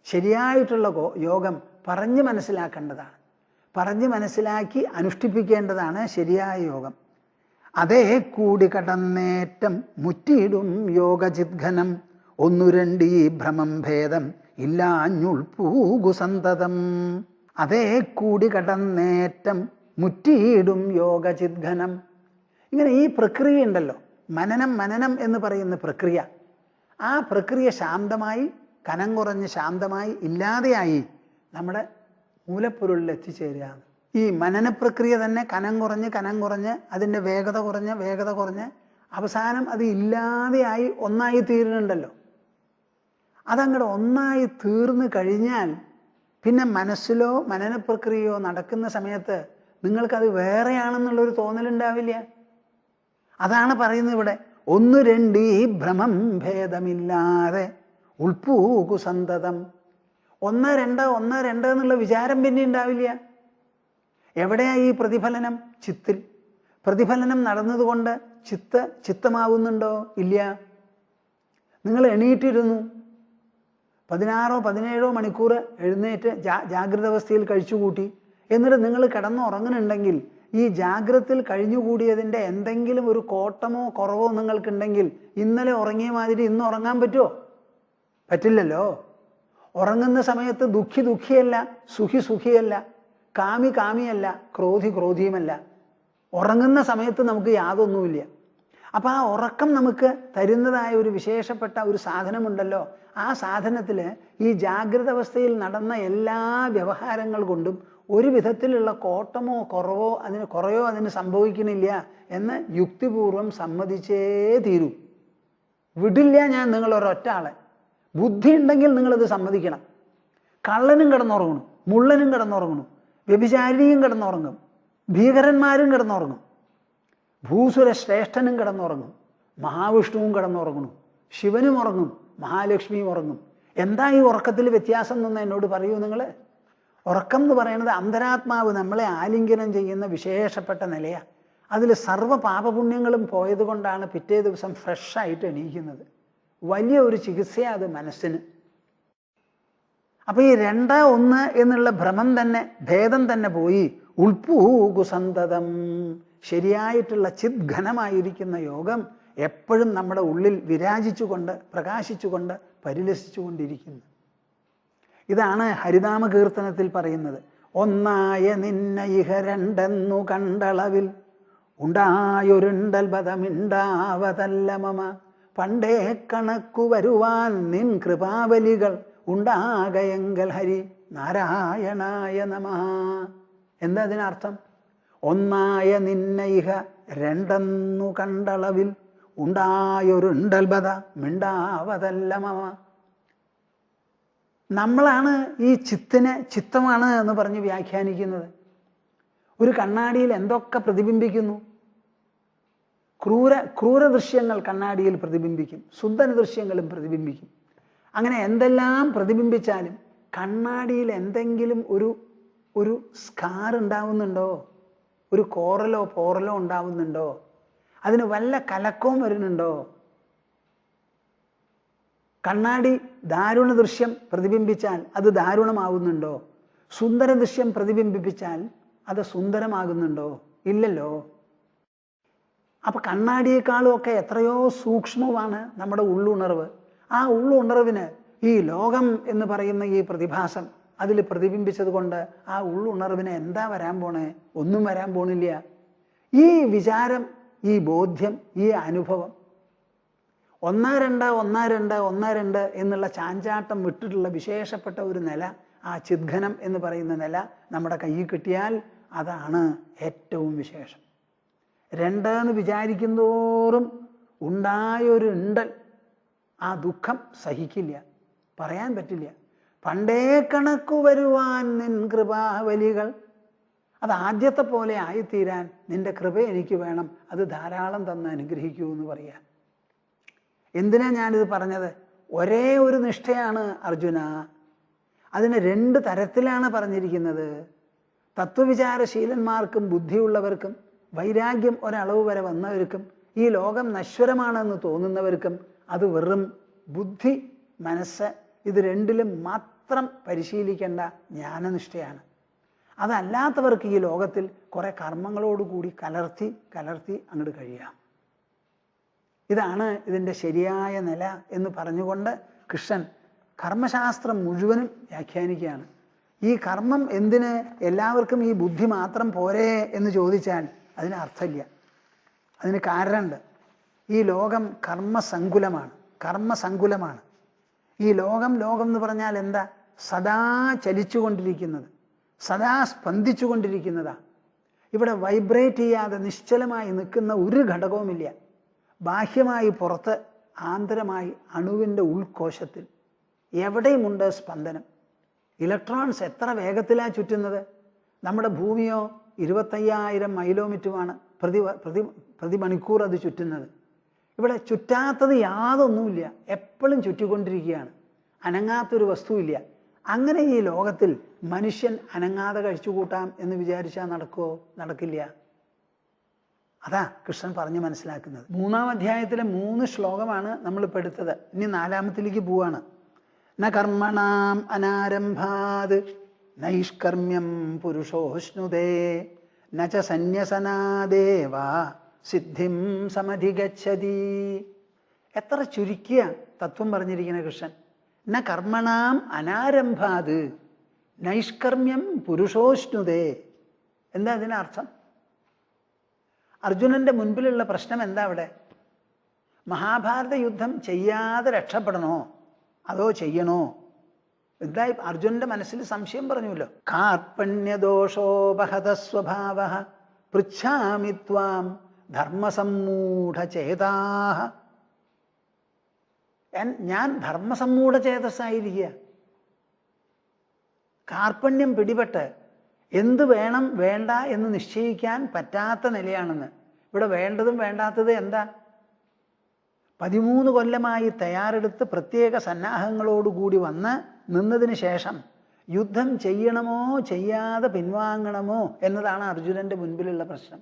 ശരിയായിട്ടുള്ള യോഗം പറഞ്ഞ് മനസ്സിലാക്കേണ്ടതാണ്. പറഞ്ഞ് മനസ്സിലാക്കി അനുഷ്ഠിപ്പിക്കേണ്ടതാണ് ശരിയായ യോഗം. അതേ കൂടി കടന്നേറ്റം മുറ്റിയിടും യോഗചിദ്ഘനം ഒന്നു രണ്ടീ ഭ്രമം ഭേദം ഇല്ലാഞ്ഞുൾപൂകു സന്തതം. അതേ കൂടി കടന്നേറ്റം മുറ്റിയിടും യോഗചിദ്ഘനം. ഇങ്ങനെ ഈ പ്രക്രിയ ഉണ്ടല്ലോ, മനനം എന്ന് പറയുന്ന പ്രക്രിയ, ആ പ്രക്രിയ ശാന്തമായി, കനം കുറഞ്ഞ് ശാന്തമായി ഇല്ലാതെയായി നമ്മുടെ മൂലപ്പൊരുളിൽ എത്തിച്ചേരുക. ഈ മനനപ്രക്രിയ തന്നെ കനം കുറഞ്ഞ് അതിൻ്റെ വേഗത കുറഞ്ഞ് അവസാനം അത് ഇല്ലാതെയായി ഒന്നായി തീരുന്നുണ്ടല്ലോ. അതങ്ങടെ ഒന്നായി തീർന്നു കഴിഞ്ഞാൽ പിന്നെ മനസ്സിലോ മനനപ്രക്രിയയോ നടക്കുന്ന സമയത്ത് നിങ്ങൾക്കത് വേറെയാണെന്നുള്ളൊരു തോന്നലുണ്ടാവില്ല. അതാണ് പറയുന്നത് ഇവിടെ. ഒന്നു രണ്ട് ഈ ഭ്രമം ഭേദമില്ലാതെ ഉൾപൂകു സന്തതം. ഒന്ന് രണ്ട് എന്നുള്ള വിചാരം പിന്നെ ഉണ്ടാവില്ല. എവിടെയാ ഈ പ്രതിഫലനം? ചിത്തിൽ. പ്രതിഫലനം നടന്നതുകൊണ്ട് ചിത്തമാവുന്നുണ്ടോ? ഇല്ല. നിങ്ങൾ എണീറ്റിരുന്നു, 16-17 മണിക്കൂർ എഴുന്നേറ്റ് ജാഗ്രത അവസ്ഥയിൽ കഴിച്ചുകൂട്ടി, എന്നിട്ട് നിങ്ങൾ കിടന്നുറങ്ങുന്നുണ്ടെങ്കിൽ ഈ ജാഗ്രതയിൽ കഴിഞ്ഞുകൂടിയതിൻ്റെ എന്തെങ്കിലും ഒരു കോട്ടമോ കുറവോ നിങ്ങൾക്കുണ്ടെങ്കിൽ ഇന്നലെ ഉറങ്ങിയ മാതിരി ഇന്ന് ഉറങ്ങാൻ പറ്റുമോ? പറ്റില്ലല്ലോ. ഉറങ്ങുന്ന സമയത്ത് ദുഃഖിയല്ല, സുഖിയല്ല, കാമിയല്ല, ക്രോധിയുമല്ല. ഉറങ്ങുന്ന സമയത്ത് നമുക്ക് യാതൊന്നുമില്ല. അപ്പം ആ ഉറക്കം നമുക്ക് തരുന്നതായ ഒരു വിശേഷപ്പെട്ട ഒരു സാധനമുണ്ടല്ലോ, ആ സാധനത്തിൽ ഈ ജാഗ്രത അവസ്ഥയിൽ നടന്ന എല്ലാ വ്യവഹാരങ്ങൾ കൊണ്ടും ഒരു വിധത്തിലുള്ള കോട്ടമോ കുറയോ അതിന് സംഭവിക്കുന്നില്ല എന്ന് യുക്തിപൂർവം സമ്മതിച്ചേ തീരൂ. വിടില്ല ഞാൻ നിങ്ങളൊരൊറ്റ ആളെ. ബുദ്ധി ഉണ്ടെങ്കിൽ നിങ്ങളത് സമ്മതിക്കണം. കള്ളനും കിടന്നുറങ്ങണം, മുള്ളനും കിടന്നുറങ്ങണം, വ്യഭിചാരിണിയും കിടന്നുറങ്ങും, ഭീകരന്മാരും കിടന്നുറങ്ങും, ഭൂസുര ശ്രേഷ്ഠനും കിടന്നുറങ്ങും, മഹാവിഷ്ണുവും കിടന്നുറങ്ങണം, ശിവനും ഉറങ്ങും, മഹാലക്ഷ്മിയും ഉറങ്ങും. എന്താ ഈ ഉറക്കത്തിൽ വ്യത്യാസം എന്ന് എന്നോട് പറയൂ നിങ്ങൾ. ഉറക്കം എന്ന് പറയുന്നത് അന്തരാത്മാവ് നമ്മളെ ആലിംഗനം ചെയ്യുന്ന വിശേഷപ്പെട്ട നിലയാണ്. അതിൽ സർവ്വ പാപപുണ്യങ്ങളും പോയത് കൊണ്ടാണ് പിറ്റേ ദിവസം ഫ്രഷായിട്ട് എണീക്കുന്നത്. വലിയ ഒരു ചികിത്സയാണ് അത് മനസ്സിന്. അപ്പൊ ഈ 2-1 എന്നുള്ള ഭ്രമം തന്നെ, ഭേദം തന്നെ പോയി ഉൾപൂകു സന്തതം. ശരിയായിട്ടുള്ള ചിദ്ഘനമായിരിക്കുന്ന യോഗം എപ്പോഴും നമ്മുടെ ഉള്ളിൽ വിരാജിച്ചുകൊണ്ട് പ്രകാശിച്ചുകൊണ്ട് പരിലസിച്ചുകൊണ്ടിരിക്കുന്നു. ഇതാണ് ഹരിനാമ കീർത്തനത്തിൽ പറയുന്നത്. ഒന്നായ നിന്ന ഇഹ രണ്ടെന്നു കണ്ടളവിൽ ഉണ്ടായൊരുണ്ടൽ ബദമിണ്ടാവതല്ല മമ. പണ്ടേ കണക്കു വരുവാൻ നിൻ കൃപാവലികൾ ഉണ്ടാകയെങ്കൽ ഹരി നാരായണായ നമഃ. എന്താ അതിനർത്ഥം? ഒന്നായ നിന്ന ഇഹ രണ്ടെന്നു കണ്ടളവിൽ ഉണ്ടായൊരുണ്ടൽ ബദ മിണ്ടാവതല്ല മമ. നമ്മളാണ് ഈ ചിത്തമാണ് എന്ന് പറഞ്ഞ് വ്യാഖ്യാനിക്കുന്നത്. ഒരു കണ്ണാടിയിൽ എന്തൊക്കെ പ്രതിബിംബിക്കുന്നു? ക്രൂര ദൃശ്യങ്ങൾ കണ്ണാടിയിൽ പ്രതിബിംബിക്കും, സുന്ദര ദൃശ്യങ്ങളും പ്രതിബിംബിക്കും. അങ്ങനെ എന്തെല്ലാം പ്രതിബിംബിച്ചാലും കണ്ണാടിയിൽ എന്തെങ്കിലും ഒരു സ്കാർ ഉണ്ടാവുന്നുണ്ടോ? ഒരു കോറലോ പോറലോ ഉണ്ടാവുന്നുണ്ടോ? അതിന് വല്ല കലക്കവും വരുന്നുണ്ടോ? കണ്ണാടി ദാരുണ ദൃശ്യം പ്രതിബിംബിച്ചാൽ അത് ദാരുണമാവുന്നുണ്ടോ? സുന്ദര ദൃശ്യം പ്രതിബിംബിപ്പിച്ചാൽ അത് സുന്ദരമാകുന്നുണ്ടോ? ഇല്ലല്ലോ. അപ്പൊ കണ്ണാടിയേക്കാളും ഒക്കെ എത്രയോ സൂക്ഷ്മമാണ് നമ്മുടെ ഉള്ളുണർവ്. ആ ഉള്ളുണർവിന് ഈ ലോകം എന്ന് പറയുന്ന ഈ പ്രതിഭാസം അതിൽ പ്രതിബിംബിച്ചത് കൊണ്ട് ആ ഉള്ളുണർവിന് എന്താ വരാൻ പോണേ? ഒന്നും വരാൻ പോണില്ല. ഈ വിചാരം, ഈ ബോധ്യം, ഈ അനുഭവം 1 2 1 2 1 2 എന്നുള്ള ചാഞ്ചാട്ടം വിട്ടിട്ടുള്ള വിശേഷപ്പെട്ട ഒരു നില, ആ ചിദ്ഘനം എന്ന് പറയുന്ന നില നമ്മുടെ കയ്യിൽ കിട്ടിയാൽ അതാണ് ഏറ്റവും വിശേഷം. 2 എന്ന് വിചാരിക്കുന്തോറും ഉണ്ടായൊരു ഉണ്ടൽ, ആ ദുഃഖം സഹിക്കില്ല, പറയാൻ പറ്റില്ല. പണ്ടേ കണക്കു വരുവാൻ നിൻ കൃപാവലികൾ, അത് ആദ്യത്തെ പോലെ ആയിത്തീരാൻ നിന്റെ കൃപ എനിക്ക് വേണം, അത് ധാരാളം തന്ന് അനുഗ്രഹിക്കൂ എന്ന് പറയാം. എന്തിനാ ഞാനിത് പറഞ്ഞത്? ഒരേ ഒരു നിഷ്ഠയാണ് അർജുന. അതിനെ 2 തരത്തിലാണ് പറഞ്ഞിരിക്കുന്നത്. തത്വവിചാരശീലന്മാർക്കും ബുദ്ധിയുള്ളവർക്കും വൈരാഗ്യം ഒരളവ് വരെ വന്നവർക്കും ഈ ലോകം നശ്വരമാണെന്ന് തോന്നുന്നവർക്കും അത് വെറും ബുദ്ധി, മനസ്സ്, ഇത് 2ലും മാത്രം പരിശീലിക്കേണ്ട ജ്ഞാനനിഷ്ഠയാണ്. അതല്ലാത്തവർക്ക് ഈ ലോകത്തിൽ കുറെ കർമ്മങ്ങളോടുകൂടി കലർത്തി അങ്ങോട്ട് കഴിയാം. ഇതാണ് ഇതിൻ്റെ ശരിയായ നില എന്ന് പറഞ്ഞുകൊണ്ട് കൃഷ്ണൻ കർമ്മശാസ്ത്രം മുഴുവനും വ്യാഖ്യാനിക്കുകയാണ്. ഈ കർമ്മം എന്തിന്? എല്ലാവർക്കും ഈ ബുദ്ധി മാത്രം പോരേ എന്ന് ചോദിച്ചാൽ അതിന് അർത്ഥമില്ല. അതിന് കാരണമുണ്ട്. ഈ ലോകം കർമ്മസങ്കുലമാണ്. ഈ ലോകം എന്ന് പറഞ്ഞാൽ എന്താ? സദാ ചലിച്ചുകൊണ്ടിരിക്കുന്നത്, സദാ സ്പന്ദിച്ചുകൊണ്ടിരിക്കുന്നതാ. ഇവിടെ വൈബ്രേറ്റ് ചെയ്യാതെ നിശ്ചലമായി നിൽക്കുന്ന ഒരു ഘടകവുമില്ല. ബാഹ്യമായി പുറത്ത്, ആന്തരമായി അണുവിൻ്റെ ഉൾക്കോശത്തിൽ എവിടെയുമുണ്ട് സ്പന്ദനം. ഇലക്ട്രോൺസ് എത്ര വേഗത്തിലാണ് ചുറ്റുന്നത്? നമ്മുടെ ഭൂമിയോ 25,000 മൈലോമീറ്ററുമാണ് പ്രതി മണിക്കൂർ അത് ചുറ്റുന്നത്. ഇവിടെ ചുറ്റാത്തത് യാതൊന്നുമില്ല, എപ്പോഴും ചുറ്റിക്കൊണ്ടിരിക്കുകയാണ്. അനങ്ങാത്തൊരു വസ്തുവില്ല. അങ്ങനെ ഈ ലോകത്തിൽ മനുഷ്യൻ അനങ്ങാതെ കഴിച്ചുകൂട്ടാം എന്ന് വിചാരിച്ചാൽ നടക്കുമോ? നടക്കില്ല. അതാ കൃഷ്ണൻ പറഞ്ഞ് മനസ്സിലാക്കുന്നത്. 3-ാം അധ്യായത്തിലെ 3 ശ്ലോകമാണ് നമ്മളിപ്പോൾ എടുത്തത്. ഇനി 4-ാമത്തിലേക്ക് പോവാണ്. ന കർമ്മണാം അനാരംഭാത് നൈഷ്കർമ്മ്യം പുരുഷോഷ്ണുതേ നച സന്യസനാദേവ സിദ്ധിം സമധിഗച്ഛതി. എത്ര ചുരുക്കിയ തത്വം പറഞ്ഞിരിക്കുന്ന കൃഷ്ണൻ. ന കർമ്മണാം അനാരംഭാത് നൈഷ്കർമ്മ്യം പുരുഷോഷ്ണുതേ. എന്താ ഇതിനർത്ഥം? അർജുനന്റെ മുൻപിലുള്ള പ്രശ്നം എന്താ? അവിടെ മഹാഭാരത യുദ്ധം ചെയ്യാതെ രക്ഷപ്പെടണോ അതോ ചെയ്യണോ? എന്താ അർജുനന്റെ മനസ്സിൽ സംശയം പറഞ്ഞല്ലോ. കാർപ്പണ്യദോഷോപഹത സ്വഭാവ പൃച്ഛാമി ത്വാം ധർമ്മസമ്മൂഢചേതാഃ. ഞാൻ ധർമ്മസമ്മൂഢചേതസ്സായിരിക്കുക. കാർപ്പണ്യം പിടിപെട്ട് എന്ത് വേണം വേണ്ട എന്ന് നിശ്ചയിക്കാൻ പറ്റാത്ത നിലയാണെന്ന്. ഇവിടെ വേണ്ടതും വേണ്ടാത്തത് എന്താ? 13 കൊല്ലമായി തയ്യാറെടുത്ത് പ്രത്യേക സന്നാഹങ്ങളോടുകൂടി വന്ന് നിന്നതിന് ശേഷം യുദ്ധം ചെയ്യണമോ ചെയ്യാതെ പിൻവാങ്ങണമോ എന്നതാണ് അർജുനന്റെ മുൻപിലുള്ള പ്രശ്നം.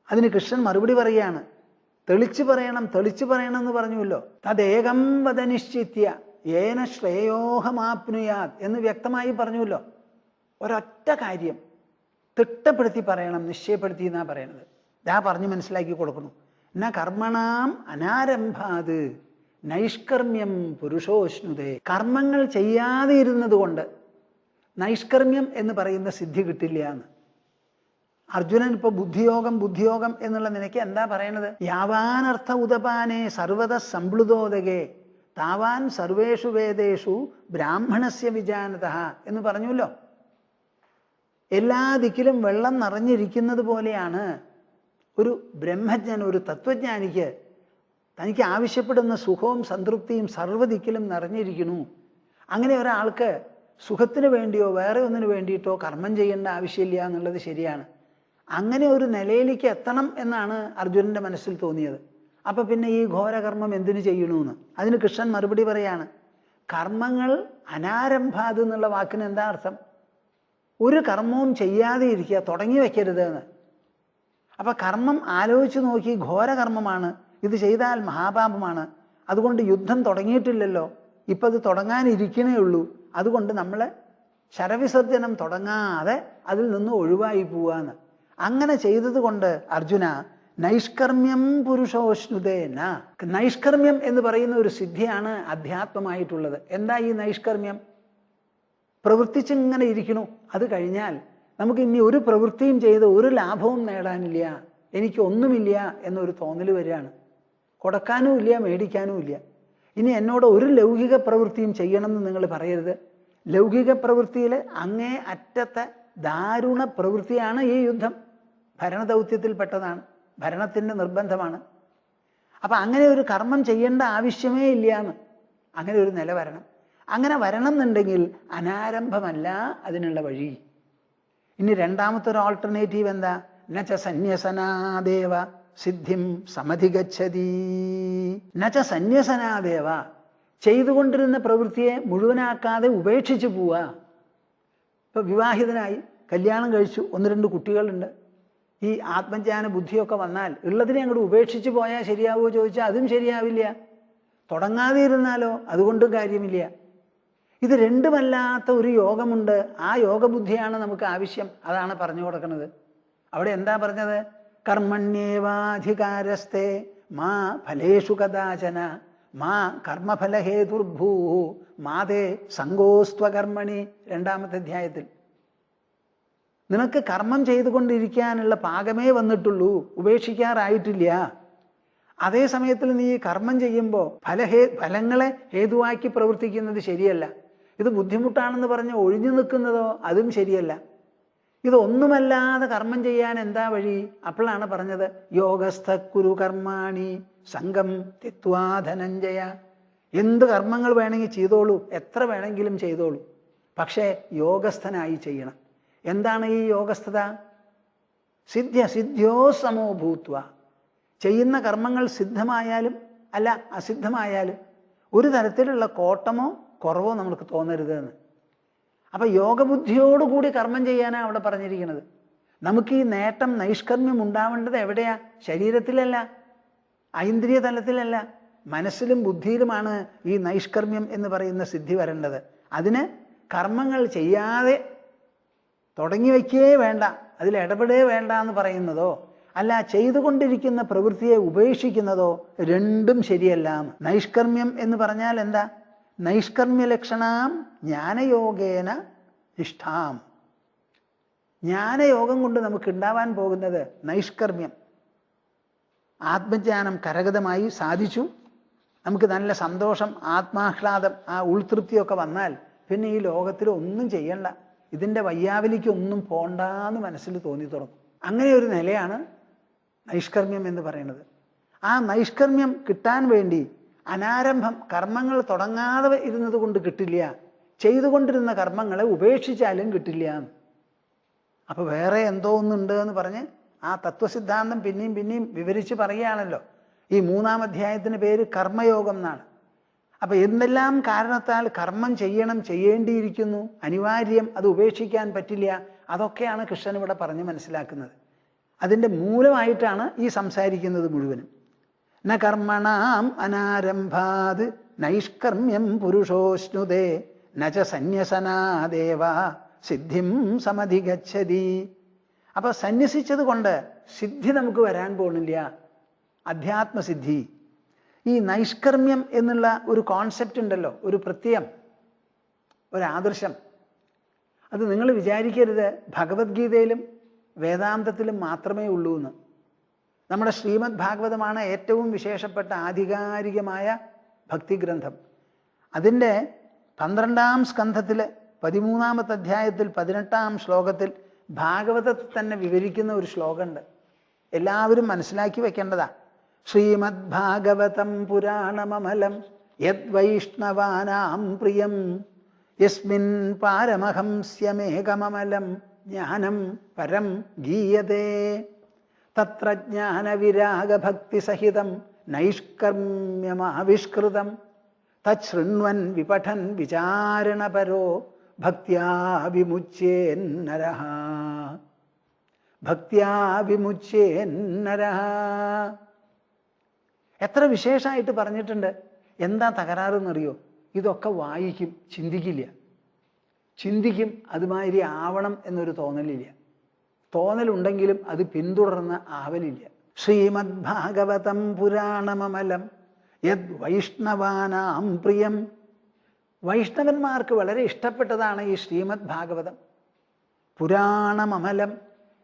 അതിന് കൃഷ്ണൻ മറുപടി പറയുകയാണ്. തെളിച്ചു പറയണം എന്ന് പറഞ്ഞുവല്ലോ. തദേകം വദ നിശ്ചിത്യ ഏന ശ്രേയോഹമാപ്നുയാത് എന്ന് വ്യക്തമായി പറഞ്ഞുവല്ലോ. ഒരൊറ്റ കാര്യം തിട്ടപ്പെടുത്തി പറയണം, നിശ്ചയപ്പെടുത്തി എന്നാ പറയണത്. ഞാൻ പറഞ്ഞ് മനസ്സിലാക്കി കൊടുക്കണം. ന കർമ്മണാം അനാരംഭാത് നൈഷ്കർമ്മ്യം പുരുഷോഷ്ണുതേ. കർമ്മങ്ങൾ ചെയ്യാതെ ഇരുന്നത് കൊണ്ട് നൈഷ്കർമ്മ്യം എന്ന് പറയുന്ന സിദ്ധി കിട്ടില്ല എന്ന്. അർജുനൻ ഇപ്പൊ ബുദ്ധിയോഗം എന്നുള്ള നിലയ്ക്ക് എന്താ പറയണത്? യാവാനർത്ഥ ഉദപാനേ സർവത സംപ്ലുതോദകേ താവാൻ സർവേഷു വേദേഷു ബ്രാഹ്മണസ്യ വിജാനതഃ എന്ന് പറഞ്ഞുല്ലോ. എല്ലാ ദിക്കിലും വെള്ളം നിറഞ്ഞിരിക്കുന്നത് പോലെയാണ് ഒരു ബ്രഹ്മജ്ഞൻ, ഒരു തത്വജ്ഞാനിക്ക് തനിക്ക് ആവശ്യപ്പെടുന്ന സുഖവും സംതൃപ്തിയും സർവ്വദിക്കിലും നിറഞ്ഞിരിക്കുന്നു. അങ്ങനെ ഒരാൾക്ക് സുഖത്തിന് വേണ്ടിയോ വേറെ ഒന്നിനു വേണ്ടിയിട്ടോ കർമ്മം ചെയ്യേണ്ട ആവശ്യമില്ല എന്നുള്ളത് ശരിയാണ്. അങ്ങനെ ഒരു നിലയിലേക്ക് എത്തണം എന്നാണ് അർജുനന്റെ മനസ്സിൽ തോന്നിയത്. അപ്പൊ പിന്നെ ഈ ഘോരകർമ്മം എന്തിനു ചെയ്യണമെന്ന് അതിന് കൃഷ്ണൻ മറുപടി പറയാണ്. കർമ്മങ്ങൾ അനാരംഭാത് എന്നുള്ള വാക്കിന് എന്താ അർത്ഥം? ഒരു കർമ്മവും ചെയ്യാതെ ഇരിക്കുക, തുടങ്ങി വെക്കരുത് എന്ന്. അപ്പൊ കർമ്മം ആലോചിച്ച് നോക്കി ഘോരകർമ്മമാണ്, ഇത് ചെയ്താൽ മഹാപാപമാണ്, അതുകൊണ്ട് യുദ്ധം തുടങ്ങിയിട്ടില്ലല്ലോ, ഇപ്പം അത് തുടങ്ങാനിരിക്കണേ ഉള്ളൂ. അതുകൊണ്ട് നമ്മൾ ശരവിസർജനം തുടങ്ങാതെ അതിൽ നിന്ന് ഒഴിവായി പോവാന്ന്. അങ്ങനെ ചെയ്തത് കൊണ്ട് അർജുന നൈഷ്കർമ്മ്യം പുരുഷോഷ്ണുതേന. നൈഷ്കർമ്മ്യം എന്ന് പറയുന്ന ഒരു സിദ്ധിയാണ് അധ്യാത്മമായിട്ടുള്ളത്. എന്താ ഈ നൈഷ്കർമ്മ്യം? പ്രവർത്തിച്ചിങ്ങനെ ഇരിക്കണു, അത് കഴിഞ്ഞാൽ നമുക്ക് ഇനി ഒരു പ്രവൃത്തിയും ചെയ്ത് ഒരു ലാഭവും നേടാനില്ല, എനിക്കൊന്നുമില്ല എന്നൊരു തോന്നൽ വരികയാണ്. കൊടുക്കാനും ഇല്ല, മേടിക്കാനും ഇല്ല. ഇനി എന്നോട് ഒരു ലൗകിക പ്രവൃത്തിയും ചെയ്യണമെന്ന് നിങ്ങൾ പറയരുത്. ലൗകിക പ്രവൃത്തിയിൽ അങ്ങേ അറ്റത്തെ ദാരുണ പ്രവൃത്തിയാണ് ഈ യുദ്ധം. ഭരണദൗത്യത്തിൽപ്പെട്ടതാണ്, ഭരണത്തിൻ്റെ നിർബന്ധമാണ്. അപ്പം അങ്ങനെ ഒരു കർമ്മം ചെയ്യേണ്ട ആവശ്യമേ ഇല്ല എന്ന്, അങ്ങനെ ഒരു നില വരണം. അങ്ങനെ വരണം എന്നുണ്ടെങ്കിൽ അനാരംഭമല്ല അതിനുള്ള വഴി. ഇനി രണ്ടാമത്തെ ഒരു ഓൾട്ടർനേറ്റീവ് എന്താ? നച സന്യസനാദേവ സിദ്ധിം സമധിഗച്ഛതി. നച സന്യസനാദേവ, ചെയ്തുകൊണ്ടിരുന്ന പ്രവൃത്തിയെ മുഴുവനാക്കാതെ ഉപേക്ഷിച്ച് പോവുക. ഇപ്പം വിവാഹിതനായി കല്യാണം കഴിച്ചു, 1-2 കുട്ടികളുണ്ട്. ഈ ആത്മജ്ഞാന ബുദ്ധിയൊക്കെ വന്നാൽ ഉള്ളതിനെ അങ്ങോട്ട് ഉപേക്ഷിച്ച് പോയാൽ ശരിയാവുമോ ചോദിച്ചാൽ അതും ശരിയാവില്ല. തുടങ്ങാതെ ഇരുന്നാലോ അതുകൊണ്ടും കാര്യമില്ല. ഇത് രണ്ടുമല്ലാത്ത ഒരു യോഗമുണ്ട്. ആ യോഗബുദ്ധിയാണ് നമുക്ക് ആവശ്യം. അതാണ് പറഞ്ഞു കൊടുക്കുന്നത്. അവിടെ എന്താ പറഞ്ഞത്? കർമ്മണ്യേവാധികാരസ്തേ മാ ഫലേഷു കദാചന മാ കർമ്മഫലഹേതുർഭൂ മാതേ സംഗോസ്ത്വകർമ്മണി. 2-ാമത്തെ അധ്യായത്തിൽ നിനക്ക് കർമ്മം ചെയ്തുകൊണ്ടിരിക്കാനുള്ള പാകമേ വന്നിട്ടുള്ളൂ, ഉപേക്ഷിക്കാറായിട്ടില്ല. അതേ സമയത്തിൽ നീ കർമ്മം ചെയ്യുമ്പോൾ ഫലങ്ങളെ ഹേതുവാക്കി പ്രവർത്തിക്കുന്നത് ശരിയല്ല. ഇത് ബുദ്ധിമുട്ടാണെന്ന് പറഞ്ഞ് ഒഴിഞ്ഞു നിൽക്കുന്നതോ അതും ശരിയല്ല. ഇതൊന്നുമല്ലാതെ കർമ്മം ചെയ്യാൻ എന്താ വഴി? അപ്പോഴാണ് പറഞ്ഞത് യോഗസ്ഥ കുരു കർമാണി സംഘം ത്യക്ത്വാ ധനഞ്ജയ. എന്ത് കർമ്മങ്ങൾ വേണമെങ്കിൽ ചെയ്തോളൂ, എത്ര വേണമെങ്കിലും ചെയ്തോളൂ, പക്ഷേ യോഗസ്ഥനായി ചെയ്യണം. എന്താണ് ഈ യോഗസ്ഥത? സിദ്ധ്യോ സമോ ഭൂത്വ. ചെയ്യുന്ന കർമ്മങ്ങൾ സിദ്ധമായാലും അല്ല അസിദ്ധമായാലും ഒരു തരത്തിലുള്ള കോട്ടമോ കുറവോ നമുക്ക് തോന്നരുത് എന്ന്. അപ്പം യോഗബുദ്ധിയോടുകൂടി കർമ്മം ചെയ്യാനാണ് അവിടെ പറഞ്ഞിരിക്കുന്നത്. നമുക്ക് ഈ നേട്ടം നൈഷ്കർമ്മ്യം ഉണ്ടാവേണ്ടത് എവിടെയാ? ശരീരത്തിലല്ല, ഐന്ദ്രിയ തലത്തിലല്ല, മനസ്സിലും ബുദ്ധിയിലുമാണ് ഈ നൈഷ്കർമ്മ്യം എന്ന് പറയുന്ന സിദ്ധി വരേണ്ടത്. അതിന് കർമ്മങ്ങൾ ചെയ്യാതെ തുടങ്ങി വയ്ക്കേ വേണ്ട, അതിൽ ഇടപെടേ വേണ്ട എന്ന് പറയുന്നതോ അല്ല ചെയ്തുകൊണ്ടിരിക്കുന്ന പ്രവൃത്തിയെ ഉപേക്ഷിക്കുന്നതോ രണ്ടും ശരിയല്ല. നൈഷ്കർമ്മ്യം എന്ന് പറഞ്ഞാൽ എന്താ? നൈഷ്കർമ്മ്യ ലക്ഷണാം ജ്ഞാനയോഗേന നിഷ്ഠാം. ജ്ഞാനയോഗം കൊണ്ട് നമുക്ക് ഉണ്ടാവാൻ പോകുന്നത് നൈഷ്കർമ്മ്യം. ആത്മജ്ഞാനം കരഗതമായി സാധിച്ചു, നമുക്ക് നല്ല സന്തോഷം, ആത്മാഹ്ലാദം, ആ ഉൾതൃപ്തിയൊക്കെ വന്നാൽ പിന്നെ ഈ ലോകത്തിൽ ഒന്നും ചെയ്യണ്ട, ഇതിൻ്റെ വയ്യാവലിക്കൊന്നും പോണ്ടാന്ന് മനസ്സിൽ തോന്നി തുടങ്ങും. അങ്ങനെ ഒരു നിലയാണ് നൈഷ്കർമ്മ്യം എന്ന് പറയുന്നത്. ആ നൈഷ്കർമ്മ്യം കിട്ടാൻ വേണ്ടി അനാരംഭം കർമ്മങ്ങൾ തുടങ്ങാതെ ഇരുന്നത് കൊണ്ട് കിട്ടില്ല, ചെയ്തുകൊണ്ടിരുന്ന കർമ്മങ്ങളെ ഉപേക്ഷിച്ചാലും കിട്ടില്ല. അപ്പോൾ വേറെ എന്തോ ഒന്നുണ്ട് എന്ന് പറഞ്ഞ് ആ തത്വസിദ്ധാന്തം പിന്നെയും പിന്നെയും വിവരിച്ച് പറയുകയാണല്ലോ. ഈ 3-ാം അധ്യായത്തിന് പേര് കർമ്മയോഗം എന്നാണ്. അപ്പം എന്തെല്ലാം കാരണത്താൽ കർമ്മം ചെയ്യണം, ചെയ്യേണ്ടിയിരിക്കുന്നു, അനിവാര്യം, അത് ഉപേക്ഷിക്കാൻ പറ്റില്ല, അതൊക്കെയാണ് കൃഷ്ണൻ ഇവിടെ പറഞ്ഞ് മനസ്സിലാക്കുന്നത്. അതിൻ്റെ മൂലമായിട്ടാണ് ഈ സംസാരിക്കുന്നത് മുഴുവനും. ന കർമ്മണാം അനാരംഭാത് നൈഷ്കർമ്മ്യം പുരുഷോഷ്ണുതേ നച സന്യസനാദേവ സിദ്ധിം സമധിഗച്ഛതി. അപ്പൊ സന്യസിച്ചത് കൊണ്ട് സിദ്ധി നമുക്ക് വരാൻ പോകുന്നില്ല, അധ്യാത്മസിദ്ധി. ഈ നൈഷ്കർമ്മ്യം എന്നുള്ള ഒരു കോൺസെപ്റ്റ് ഉണ്ടല്ലോ, ഒരു പ്രത്യയം, ഒരു ആദർശം, അത് നിങ്ങൾ വിചാരിക്കരുത് ഭഗവത്ഗീതയിലും വേദാന്തത്തിലും മാത്രമേ ഉള്ളൂ എന്ന്. നമ്മുടെ ശ്രീമദ് ഭാഗവതമാണ് ഏറ്റവും വിശേഷപ്പെട്ട ആധികാരികമായ ഭക്തിഗ്രന്ഥം. അതിൻ്റെ 12-ാം സ്കന്ധത്തിൽ 13-ാമത്തെ അധ്യായത്തിൽ 18-ാം ശ്ലോകത്തിൽ ഭാഗവതത്തിൽ തന്നെ വിവരിക്കുന്ന ഒരു ശ്ലോകമുണ്ട്, എല്ലാവരും മനസ്സിലാക്കി വെക്കേണ്ടതാ. ശ്രീമദ് ഭാഗവതം പുരാണമമലം യദ്വൈഷ്ണവാനാം പ്രിയം യസ്മിൻ പാരമഹംസ്യമേകമമലം ജ്ഞാനം പരം ഗീയതേ തത്ര ജ്ഞാനവിരാഗഭക്തിസഹിതം നൈഷ്കർമ്മ്യമാവിഷ്കൃതം തച്ഛൃണ്വൻ വിപഠൻ വിചാരണപരോ ഭക്ത്യാ വിമുച്യേന്നരഃ. ഭക്ത്യാ വിമുച്യേന്നരഃ. എത്ര വിശേഷമായിട്ട് പറഞ്ഞിട്ടുണ്ട്. എന്താ തകരാറെന്നറിയോ? ഇതൊക്കെ വായിക്കും, ചിന്തിക്കില്ല. ചിന്തിക്കും, അതുമാതിരി ആവണം എന്നൊരു തോന്നലില്ല. തോന്നലുണ്ടെങ്കിലും അത് പിന്തുടർന്ന് ആവലില്ല. ശ്രീമദ് ഭാഗവതം പുരാണമമലം യത് വൈഷ്ണവാനാം പ്രിയം. വൈഷ്ണവന്മാർക്ക് വളരെ ഇഷ്ടപ്പെട്ടതാണ് ഈ ശ്രീമദ് ഭാഗവതം. പുരാണമമലം,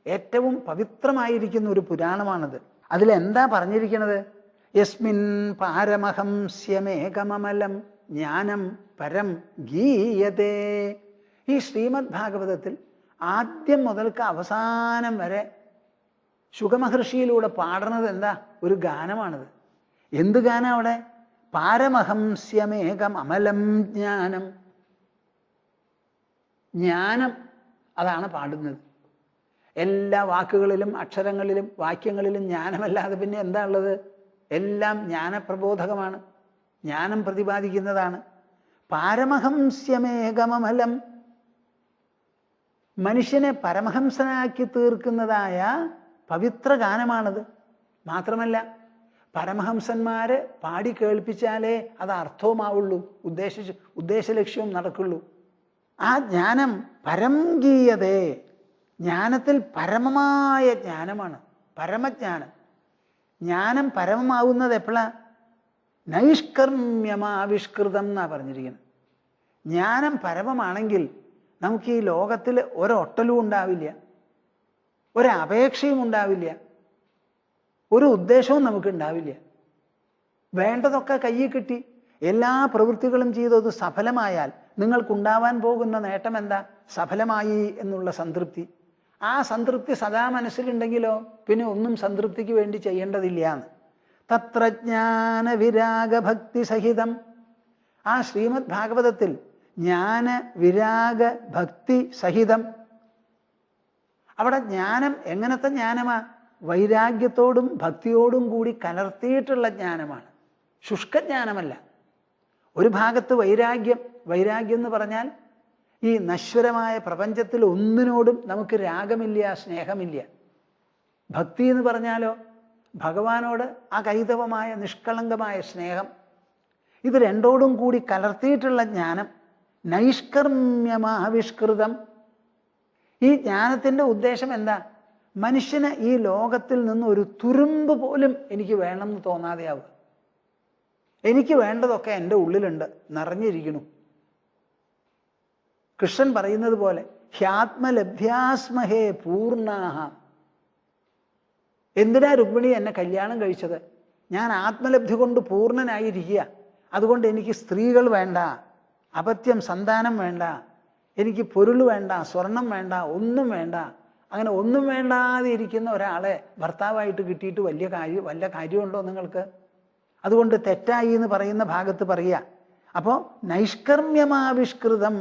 ഏറ്റവും പവിത്രമായിരിക്കുന്ന ഒരു പുരാണമാണത്. അതിലെന്താ പറഞ്ഞിരിക്കുന്നത്? യസ്മിൻ പാരമഹംസ്യമേകമമലം ജ്ഞാനം പരം ഗീയതേ. ഈ ശ്രീമദ് ഭാഗവതത്തിൽ ആദ്യം മുതൽക്ക് അവസാനം വരെ ശുകമഹർഷിയിലൂടെ പാടുന്നത് എന്താ? ഒരു ഗാനമാണത്. എന്ത് ഗാനം അവിടെ? പാരമഹംസ്യമേകം അമലം ജ്ഞാനം. ജ്ഞാനം അതാണ് പാടുന്നത്. എല്ലാ വാക്കുകളിലും അക്ഷരങ്ങളിലും വാക്യങ്ങളിലും ജ്ഞാനമല്ലാതെ പിന്നെ എന്താ ഉള്ളത്? എല്ലാം ജ്ഞാനപ്രബോധകമാണ്, ജ്ഞാനം പ്രതിപാദിക്കുന്നതാണ്. പാരമഹംസ്യമേകമമലം, മനുഷ്യനെ പരമഹംസനാക്കി തീർക്കുന്നതായ പവിത്ര ഗാനമാണത്. മാത്രമല്ല പരമഹംസന്മാര് പാടി കേൾപ്പിച്ചാലേ അത് അർത്ഥവുമാവുള്ളൂ, ഉദ്ദേശലക്ഷ്യവും നടക്കുള്ളൂ. ആ ജ്ഞാനം പരം ഗീയതേ, ജ്ഞാനത്തിൽ പരമമായ ജ്ഞാനമാണ്, പരമജ്ഞാനം. ജ്ഞാനം പരമമാവുന്നത് എപ്പോഴാ? നൈഷ്കർമ്യമാവിഷ്കൃതം എന്നാ പറഞ്ഞിരിക്കുന്നത്. ജ്ഞാനം പരമമാണെങ്കിൽ നമുക്ക് ഈ ലോകത്തിൽ ഒരൊട്ടലും ഉണ്ടാവില്ല, ഒരപേക്ഷയും ഉണ്ടാവില്ല, ഒരു ഉദ്ദേശവും നമുക്ക് ഉണ്ടാവില്ല. വേണ്ടതൊക്കെ കയ്യിൽ കിട്ടി, എല്ലാ പ്രവൃത്തികളും ചെയ്തത് സഫലമായാൽ നിങ്ങൾക്കുണ്ടാവാൻ പോകുന്ന നേട്ടം എന്താ? സഫലമായി എന്നുള്ള സംതൃപ്തി. ആ സംതൃപ്തി സദാ മനസ്സിലുണ്ടെങ്കിലോ പിന്നെ ഒന്നും സംതൃപ്തിക്ക് വേണ്ടി ചെയ്യേണ്ടതില്ല എന്ന്. തത്രജ്ഞാന വിരാഗ ഭക്തി സഹിതം. ആ ശ്രീമദ് ഭാഗവതത്തിൽ ജ്ഞാന വിരാഗ ഭക്തി സഹിതം. അവിടെ ജ്ഞാനം എങ്ങനത്തെ ജ്ഞാനമാ? വൈരാഗ്യത്തോടും ഭക്തിയോടും കൂടി കലർത്തിയിട്ടുള്ള ജ്ഞാനമാണ്, ശുഷ്കജ്ഞാനമല്ല. ഒരു ഭാഗത്ത് വൈരാഗ്യം, വൈരാഗ്യം എന്ന് പറഞ്ഞാൽ ഈ നശ്വരമായ പ്രപഞ്ചത്തിൽ ഒന്നിനോടും നമുക്ക് രാഗമില്ല, സ്നേഹമില്ല. ഭക്തി എന്ന് പറഞ്ഞാലോ ഭഗവാനോട് അകൈതവമായ നിഷ്കളങ്കമായ സ്നേഹം. ഇത് രണ്ടോടും കൂടി കലർത്തിയിട്ടുള്ള ജ്ഞാനം, നൈഷ്കർമ്യമാവിഷ്കൃതം. ഈ ജ്ഞാനത്തിൻ്റെ ഉദ്ദേശം എന്താ? മനുഷ്യന് ഈ ലോകത്തിൽ നിന്ന് ഒരു തുരുമ്പ് പോലും എനിക്ക് വേണമെന്ന് തോന്നാതെയാവുക. എനിക്ക് വേണ്ടതൊക്കെ എൻ്റെ ഉള്ളിലുണ്ട്, നിറഞ്ഞിരിക്കുന്നു. കൃഷ്ണൻ പറയുന്നത് പോലെ ഹ്യാത്മലഭ്യാസ്മഹേ പൂർണ്ണാഹ. എന്തിനാ രുക്മിണി എന്നെ കല്യാണം കഴിച്ചത്? ഞാൻ ആത്മലബ്ധി കൊണ്ട് പൂർണ്ണനായിരിക്കുക. അതുകൊണ്ട് എനിക്ക് സ്ത്രീകൾ വേണ്ട, അപത്യം സന്താനം വേണ്ട, എനിക്ക് പൊരുൾ വേണ്ട, സ്വർണം വേണ്ട, ഒന്നും വേണ്ട. അങ്ങനെ ഒന്നും വേണ്ടാതെ ഇരിക്കുന്ന ഒരാളെ ഭർത്താവായിട്ട് കിട്ടിയിട്ട് വല്ല കാര്യമുണ്ടോ നിങ്ങൾക്ക്? അതുകൊണ്ട് തെറ്റായി എന്ന് പറയുന്ന ഭാഗത്ത് പറയുക. അപ്പോൾ നൈഷ്കർമ്യമാവിഷ്കൃതം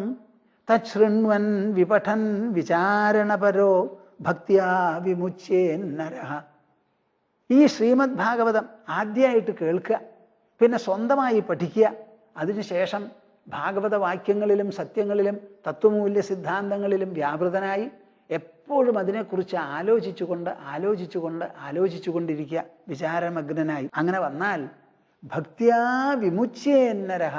തച്ഛൃണ്വൻ വിപഠൻ വിചാരണപരോ ഭക്തിയാ വിമുച്യേന്നരഃ. ഈ ശ്രീമദ് ഭാഗവതം ആദ്യമായിട്ട് കേൾക്കുക, പിന്നെ സ്വന്തമായി പഠിക്കുക. അതിനുശേഷം ഭാഗവത വാക്യങ്ങളിലും സത്യങ്ങളിലും തത്വമൂല്യ സിദ്ധാന്തങ്ങളിലും വ്യാപൃതനായി എപ്പോഴും അതിനെക്കുറിച്ച് ആലോചിച്ചുകൊണ്ടിരിക്കുക, വിചാരമഗ്നനായി. അങ്ങനെ വന്നാൽ ഭക്തിയാ വിമുച്യേന്നരഃ.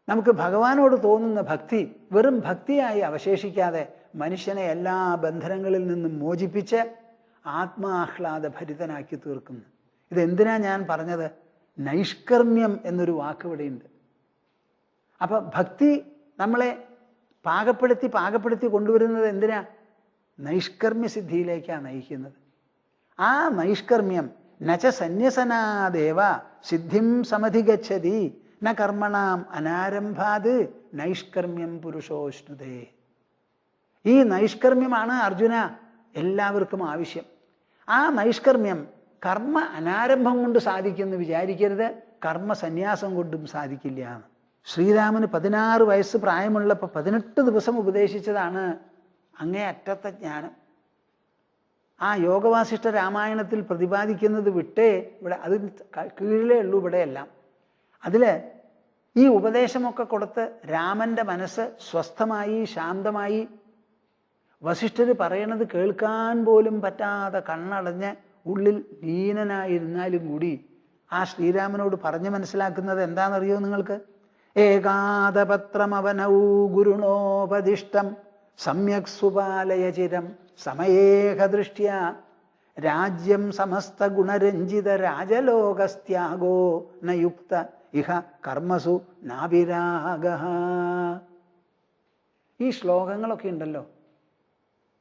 നമുക്ക് ഭഗവാനോട് തോന്നുന്ന ഭക്തി വെറും ഭക്തിയായി അവശേഷിക്കാതെ മനുഷ്യനെ എല്ലാ ബന്ധനങ്ങളിൽ നിന്നും മോചിപ്പിച്ച് ആത്മാഹ്ലാദ ഭരിതനാക്കി തീർക്കുന്നു. ഇതെന്തിനാ ഞാൻ പറഞ്ഞത്? നൈഷ്കർമ്മ്യം എന്നൊരു വാക്ക് ഇവിടെയുണ്ട്. അപ്പൊ ഭക്തി നമ്മളെ പാകപ്പെടുത്തി കൊണ്ടുവരുന്നത് എന്തിനാ? നൈഷ്കർമ്മ്യ സിദ്ധിയിലേക്കാണ് നയിക്കുന്നത്. ആ നൈഷ്കർമ്മ്യം നച സന്യസനാദേവ സിദ്ധിം സമധിഗച്ഛതി ന കർമ്മണാം അനാരംഭാത് നൈഷ്കർമ്മ്യം പുരുഷോഷ്ണുതേ. ഈ നൈഷ്കർമ്മ്യമാണ് അർജുന എല്ലാവർക്കും ആവശ്യം. ആ നൈഷ്കർമ്മ്യം കർമ്മ അനാരംഭം കൊണ്ട് സാധിക്കുമെന്ന് വിചാരിക്കരുത്, കർമ്മ സന്യാസം കൊണ്ടും സാധിക്കില്ല. ശ്രീരാമന് 16 വയസ്സ് പ്രായമുള്ളപ്പോൾ 18 ദിവസം ഉപദേശിച്ചതാണ് അങ്ങേയറ്റത്തെ ജ്ഞാനം. ആ യോഗവാസിഷ്ഠ രാമായണത്തിൽ പ്രതിപാദിക്കുന്നത് വിട്ടേ ഇവിടെ അത് കീഴിലേ ഉള്ളൂ ഇവിടെയെല്ലാം. അതിൽ ഈ ഉപദേശമൊക്കെ കൊടുത്ത് രാമൻ്റെ മനസ്സ് സ്വസ്ഥമായി ശാന്തമായി വസിഷ്ഠർ പറയണത് കേൾക്കാൻ പോലും പറ്റാതെ കണ്ണടഞ്ഞ് ഉള്ളിൽ ലീനനായിരുന്നാലും കൂടി ആ ശ്രീരാമനോട് പറഞ്ഞു മനസ്സിലാക്കുന്നത് എന്താണെന്നറിയോ നിങ്ങൾക്ക്? ഏകാദപത്രമവനൗ ഗുരുണോപദിഷ്ടം സമ്യക് സുപാലയ ചിരം സമയേക ദൃഷ്ട്യ രാജ്യം സമസ്ത ഗുണരഞ്ജിത രാജലോകസ്ത്യാഗോ നയുക്ത ഇഹ കർമ്മസു നാവിരാഗ. ഈ ശ്ലോകങ്ങളൊക്കെ ഉണ്ടല്ലോ,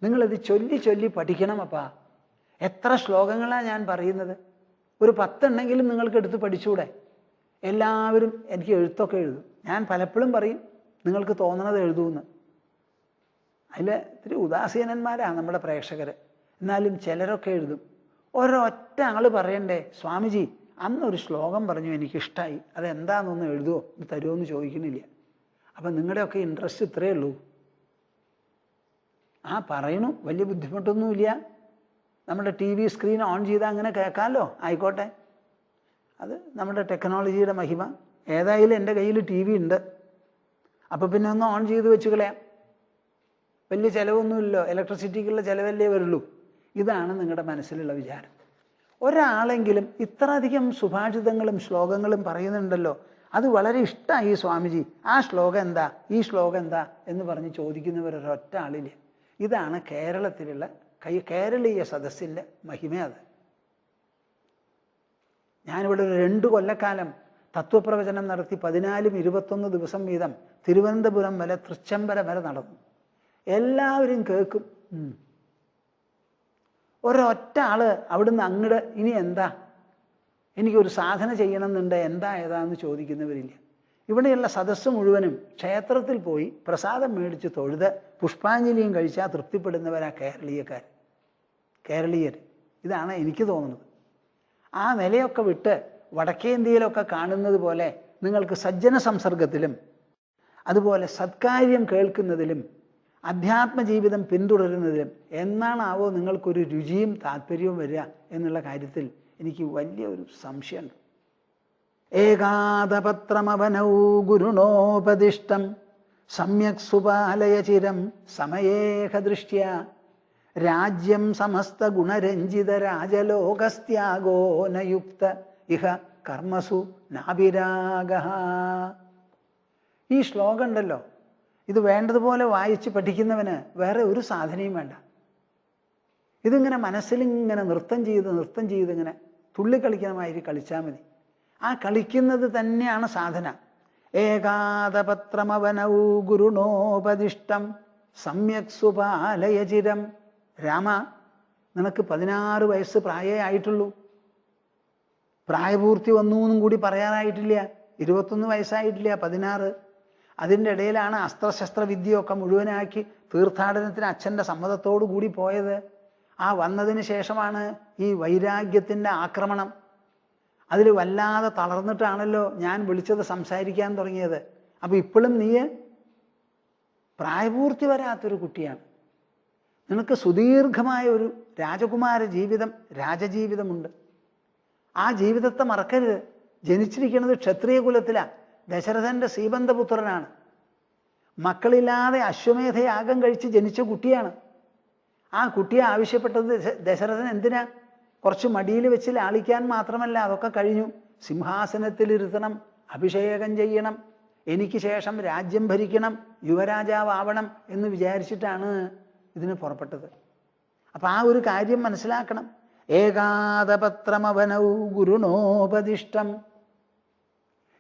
നിങ്ങളിത് ചൊല്ലി ചൊല്ലി പഠിക്കണം. എത്ര ശ്ലോകങ്ങളാണ് ഞാൻ പറയുന്നത്? ഒരു 10 എണ്ണെങ്കിലും നിങ്ങൾക്ക് എടുത്ത് പഠിച്ചൂടെ? എല്ലാവരും എനിക്ക് എഴുത്തൊക്കെ എഴുതും. ഞാൻ പലപ്പോഴും പറയും നിങ്ങൾക്ക് തോന്നണത് എഴുതൂന്ന്. അതിൽ ഇത്തിരി ഉദാസീനന്മാരാണ് നമ്മുടെ പ്രേക്ഷകർ. എന്നാലും ചിലരൊക്കെ എഴുതും. ഒരൊറ്റ ആൾ പറയണ്ടേ, സ്വാമിജി അന്നൊരു ശ്ലോകം പറഞ്ഞു എനിക്കിഷ്ടമായി, അതെന്താണെന്നൊന്ന് എഴുതുമോ, ഇത് തരുമോ എന്ന് ചോദിക്കണില്ല. അപ്പം നിങ്ങളുടെയൊക്കെ ഇൻട്രസ്റ്റ് ഇത്രയേ ഉള്ളൂ. പറയണു, വലിയ ബുദ്ധിമുട്ടൊന്നുമില്ല. നമ്മുടെ TV സ്ക്രീൻ ഓൺ ചെയ്താൽ അങ്ങനെ കേൾക്കാമല്ലോ, ആയിക്കോട്ടെ. അത് നമ്മുടെ ടെക്നോളജിയുടെ മഹിമ. ഏതായാലും എൻ്റെ കയ്യിൽ TV ഉണ്ട്. അപ്പോൾ പിന്നെ ഒന്ന് ഓൺ ചെയ്ത് വെച്ച് കളയാം. വലിയ ചിലവൊന്നുമില്ലല്ലോ, ഇലക്ട്രിസിറ്റിക്കുള്ള ചിലവല്ലേ വരുള്ളൂ. ഇതാണ് നിങ്ങളുടെ മനസ്സിലുള്ള വിചാരം. ഒരാളെങ്കിലും ഇത്ര അധികം സുഭാഷിതങ്ങളും ശ്ലോകങ്ങളും പറയുന്നുണ്ടല്ലോ, അത് വളരെ ഇഷ്ടമായി സ്വാമിജി, ആ ശ്ലോകം എന്താ, ഈ ശ്ലോകം എന്താ എന്ന് പറഞ്ഞ് ചോദിക്കുന്നവരൊരൊറ്റ ആളില്ല. ഇതാണ് കേരളത്തിലുള്ള കേരളീയ സദസ്സിൻ്റെ മഹിമ. അത് ഞാനിവിടെ ഒരു 2 കൊല്ലക്കാലം തത്വപ്രവചനം നടത്തി 14-21 ദിവസം വീതം തിരുവനന്തപുരം വരെ തൃച്ചംബരം വരെ നടന്നു. എല്ലാവരും കേൾക്കും. ഒരൊറ്റ ആള് അവിടുന്ന് അങ്ങട് ഇനി എന്താ, എനിക്കൊരു സാധന ചെയ്യണമെന്നുണ്ട്, എന്താ ഏതാന്ന് ചോദിക്കുന്നവരില്ല. ഇവിടെയുള്ള സദസ്സ് മുഴുവനും ക്ഷേത്രത്തിൽ പോയി പ്രസാദം മേടിച്ച് തൊഴുത് പുഷ്പാഞ്ജലിയും കഴിച്ചാൽ തൃപ്തിപ്പെടുന്നവരാ കേരളീയർ. ഇതാണ് എനിക്ക് തോന്നുന്നത്. ആ നിലയൊക്കെ വിട്ട് വടക്കേന്ത്യയിലൊക്കെ കാണുന്നത് പോലെ നിങ്ങൾക്ക് സജ്ജന സംസർഗത്തിലും അതുപോലെ സത്കാര്യം കേൾക്കുന്നതിലും അധ്യാത്മജീവിതം പിന്തുടരുന്നതിലും എന്നാണാവോ നിങ്ങൾക്കൊരു രുചിയും താല്പര്യവും വരിക എന്നുള്ള കാര്യത്തിൽ എനിക്ക് വലിയൊരു സംശയമുണ്ട്. ഏകാദപത്രമവനൗ ഗുരുണോപദിഷ്ടം സമ്യക് സുപാലയ ചിരം സമയേക ദൃഷ്ട്യ രാജ്യം സമസ്ത ഗുണരഞ്ജിത രാജലോകസ്ത്യാഗോ നയുക്ത ഇഹ കർമ്മസു നാഭിരാഗ. ഈ ശ്ലോകം ഉണ്ടല്ലോ, ഇത് വേണ്ടതുപോലെ വായിച്ച് പഠിക്കുന്നവന് വേറെ ഒരു സാധനയും വേണ്ട. ഇതിങ്ങനെ മനസ്സിലിങ്ങനെ നൃത്തം ചെയ്ത് ഇങ്ങനെ തുള്ളിക്കളിക്കുന്നമാതിരി കളിച്ചാൽ മതി. ആ കളിക്കുന്നത് തന്നെയാണ് സാധന. ഏകാദപത്രമവനൗ ഗുരുണോപദിഷ്ടം സമ്യക് സുപാലയ ചിരം. രാമ, നിനക്ക് 16 വയസ്സ് പ്രായമേ ആയിട്ടുള്ളൂ. പ്രായപൂർത്തി വന്നു എന്നും കൂടി പറയാനായിട്ടില്ല. 21 വയസ്സായിട്ടില്ല, 16. അതിൻ്റെ ഇടയിലാണ് അസ്ത്രശസ്ത്ര വിദ്യയൊക്കെ മുഴുവനാക്കി തീർത്ഥാടനത്തിന് അച്ഛൻ്റെ സമ്മതത്തോടു കൂടി പോയത്. ആ വന്നതിന് ശേഷമാണ് ഈ വൈരാഗ്യത്തിൻ്റെ ആക്രമണം. അതിൽ വല്ലാതെ തളർന്നിട്ടാണല്ലോ ഞാൻ വിളിച്ചത് സംസാരിക്കാൻ തുടങ്ങിയത്. അപ്പം ഇപ്പോഴും നീ പ്രായപൂർത്തി വരാത്തൊരു കുട്ടിയാണ്. നിനക്ക് സുദീർഘമായ ഒരു രാജകുമാര ജീവിതം, രാജജീവിതമുണ്ട്. ആ ജീവിതത്തെ മറക്കരുത്. ജനിച്ചിരിക്കുന്നത് ക്ഷത്രിയ കുലത്തിലാണ്. ദശരഥൻ്റെ ശ്രീബന്ധപുത്രനാണ്. മക്കളില്ലാതെ അശ്വമേധയാഗം കഴിച്ച് ജനിച്ച കുട്ടിയാണ്. ആ കുട്ടിയെ ആവശ്യപ്പെട്ടത് ദശരഥൻ എന്തിനാ? കുറച്ച് മടിയിൽ വെച്ച് ലാളിക്കാൻ മാത്രമല്ല, അതൊക്കെ കഴിഞ്ഞു. സിംഹാസനത്തിലിരുത്തണം, അഭിഷേകം ചെയ്യണം, എനിക്ക് ശേഷം രാജ്യം ഭരിക്കണം, യുവരാജാവണം എന്ന് വിചാരിച്ചിട്ടാണ് ഇതിന് പുറപ്പെട്ടത്. അപ്പം ആ ഒരു കാര്യം മനസ്സിലാക്കണം. ഏകാദപത്രമവനൗ ഗുരുണോപദിഷ്ടം.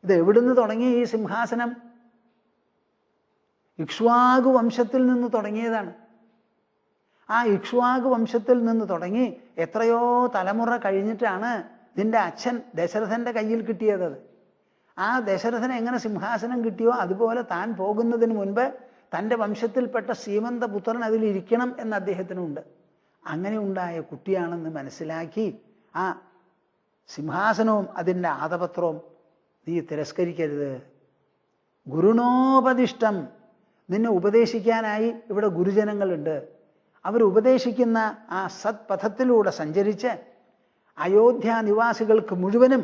ഇത് എവിടുന്ന് തുടങ്ങി ഈ സിംഹാസനം? ഇക്ഷ്വാകു വംശത്തിൽ നിന്ന് തുടങ്ങിയതാണ്. ആ ഇക്ഷ്വാകു വംശത്തിൽ നിന്ന് തുടങ്ങി എത്രയോ തലമുറ കഴിഞ്ഞിട്ടാണ് ഇതിൻ്റെ അച്ഛൻ ദശരഥൻ്റെ കയ്യിൽ കിട്ടിയത്. ആ ദശരഥന് എങ്ങനെ സിംഹാസനം കിട്ടിയോ അതുപോലെ താൻ പോകുന്നതിന് മുൻപ് തൻ്റെ വംശത്തിൽപ്പെട്ട ശ്രീമന്തപുത്രൻ അതിലിരിക്കണം എന്ന് അദ്ദേഹത്തിനുണ്ട്. അങ്ങനെ ഉണ്ടായ കുട്ടിയാണെന്ന് മനസ്സിലാക്കി ആ സിംഹാസനവും അതിൻ്റെ ആദപത്രവും നീ തിരസ്കരിക്കരുത്. ഗുരുണോപദിഷ്ടം. നിന്നെ ഉപദേശിക്കാനായി ഇവിടെ ഗുരുജനങ്ങളുണ്ട്. അവർ ഉപദേശിക്കുന്ന ആ സത്പഥത്തിലൂടെ സഞ്ചരിച്ച് അയോധ്യ നിവാസികൾക്ക് മുഴുവനും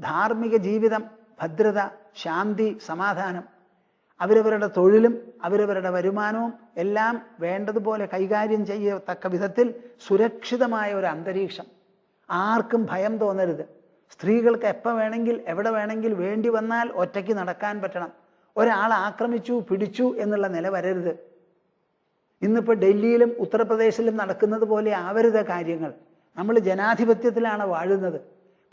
ധാർമ്മിക ജീവിതം, ഭദ്രത, ശാന്തി, സമാധാനം, അവരവരുടെ തൊഴിലും അവരവരുടെ വരുമാനവും എല്ലാം വേണ്ടതുപോലെ കൈകാര്യം ചെയ്യത്തക്ക വിധത്തിൽ സുരക്ഷിതമായ ഒരു അന്തരീക്ഷം, ആർക്കും ഭയം തോന്നരുത്, സ്ത്രീകൾക്ക് എപ്പോൾ വേണമെങ്കിൽ എവിടെ വേണമെങ്കിൽ വേണ്ടി വന്നാൽ ഒറ്റയ്ക്ക് നടക്കാൻ പറ്റണം. ഒരാൾ ആക്രമിച്ചു പിടിച്ചു എന്നുള്ള നില വരരുത്. ഇന്നിപ്പോൾ ഡൽഹിയിലും ഉത്തർപ്രദേശിലും നടക്കുന്നത് പോലെ ആവരുത് കാര്യങ്ങൾ. നമ്മൾ ജനാധിപത്യത്തിലാണ് വാഴുന്നത്.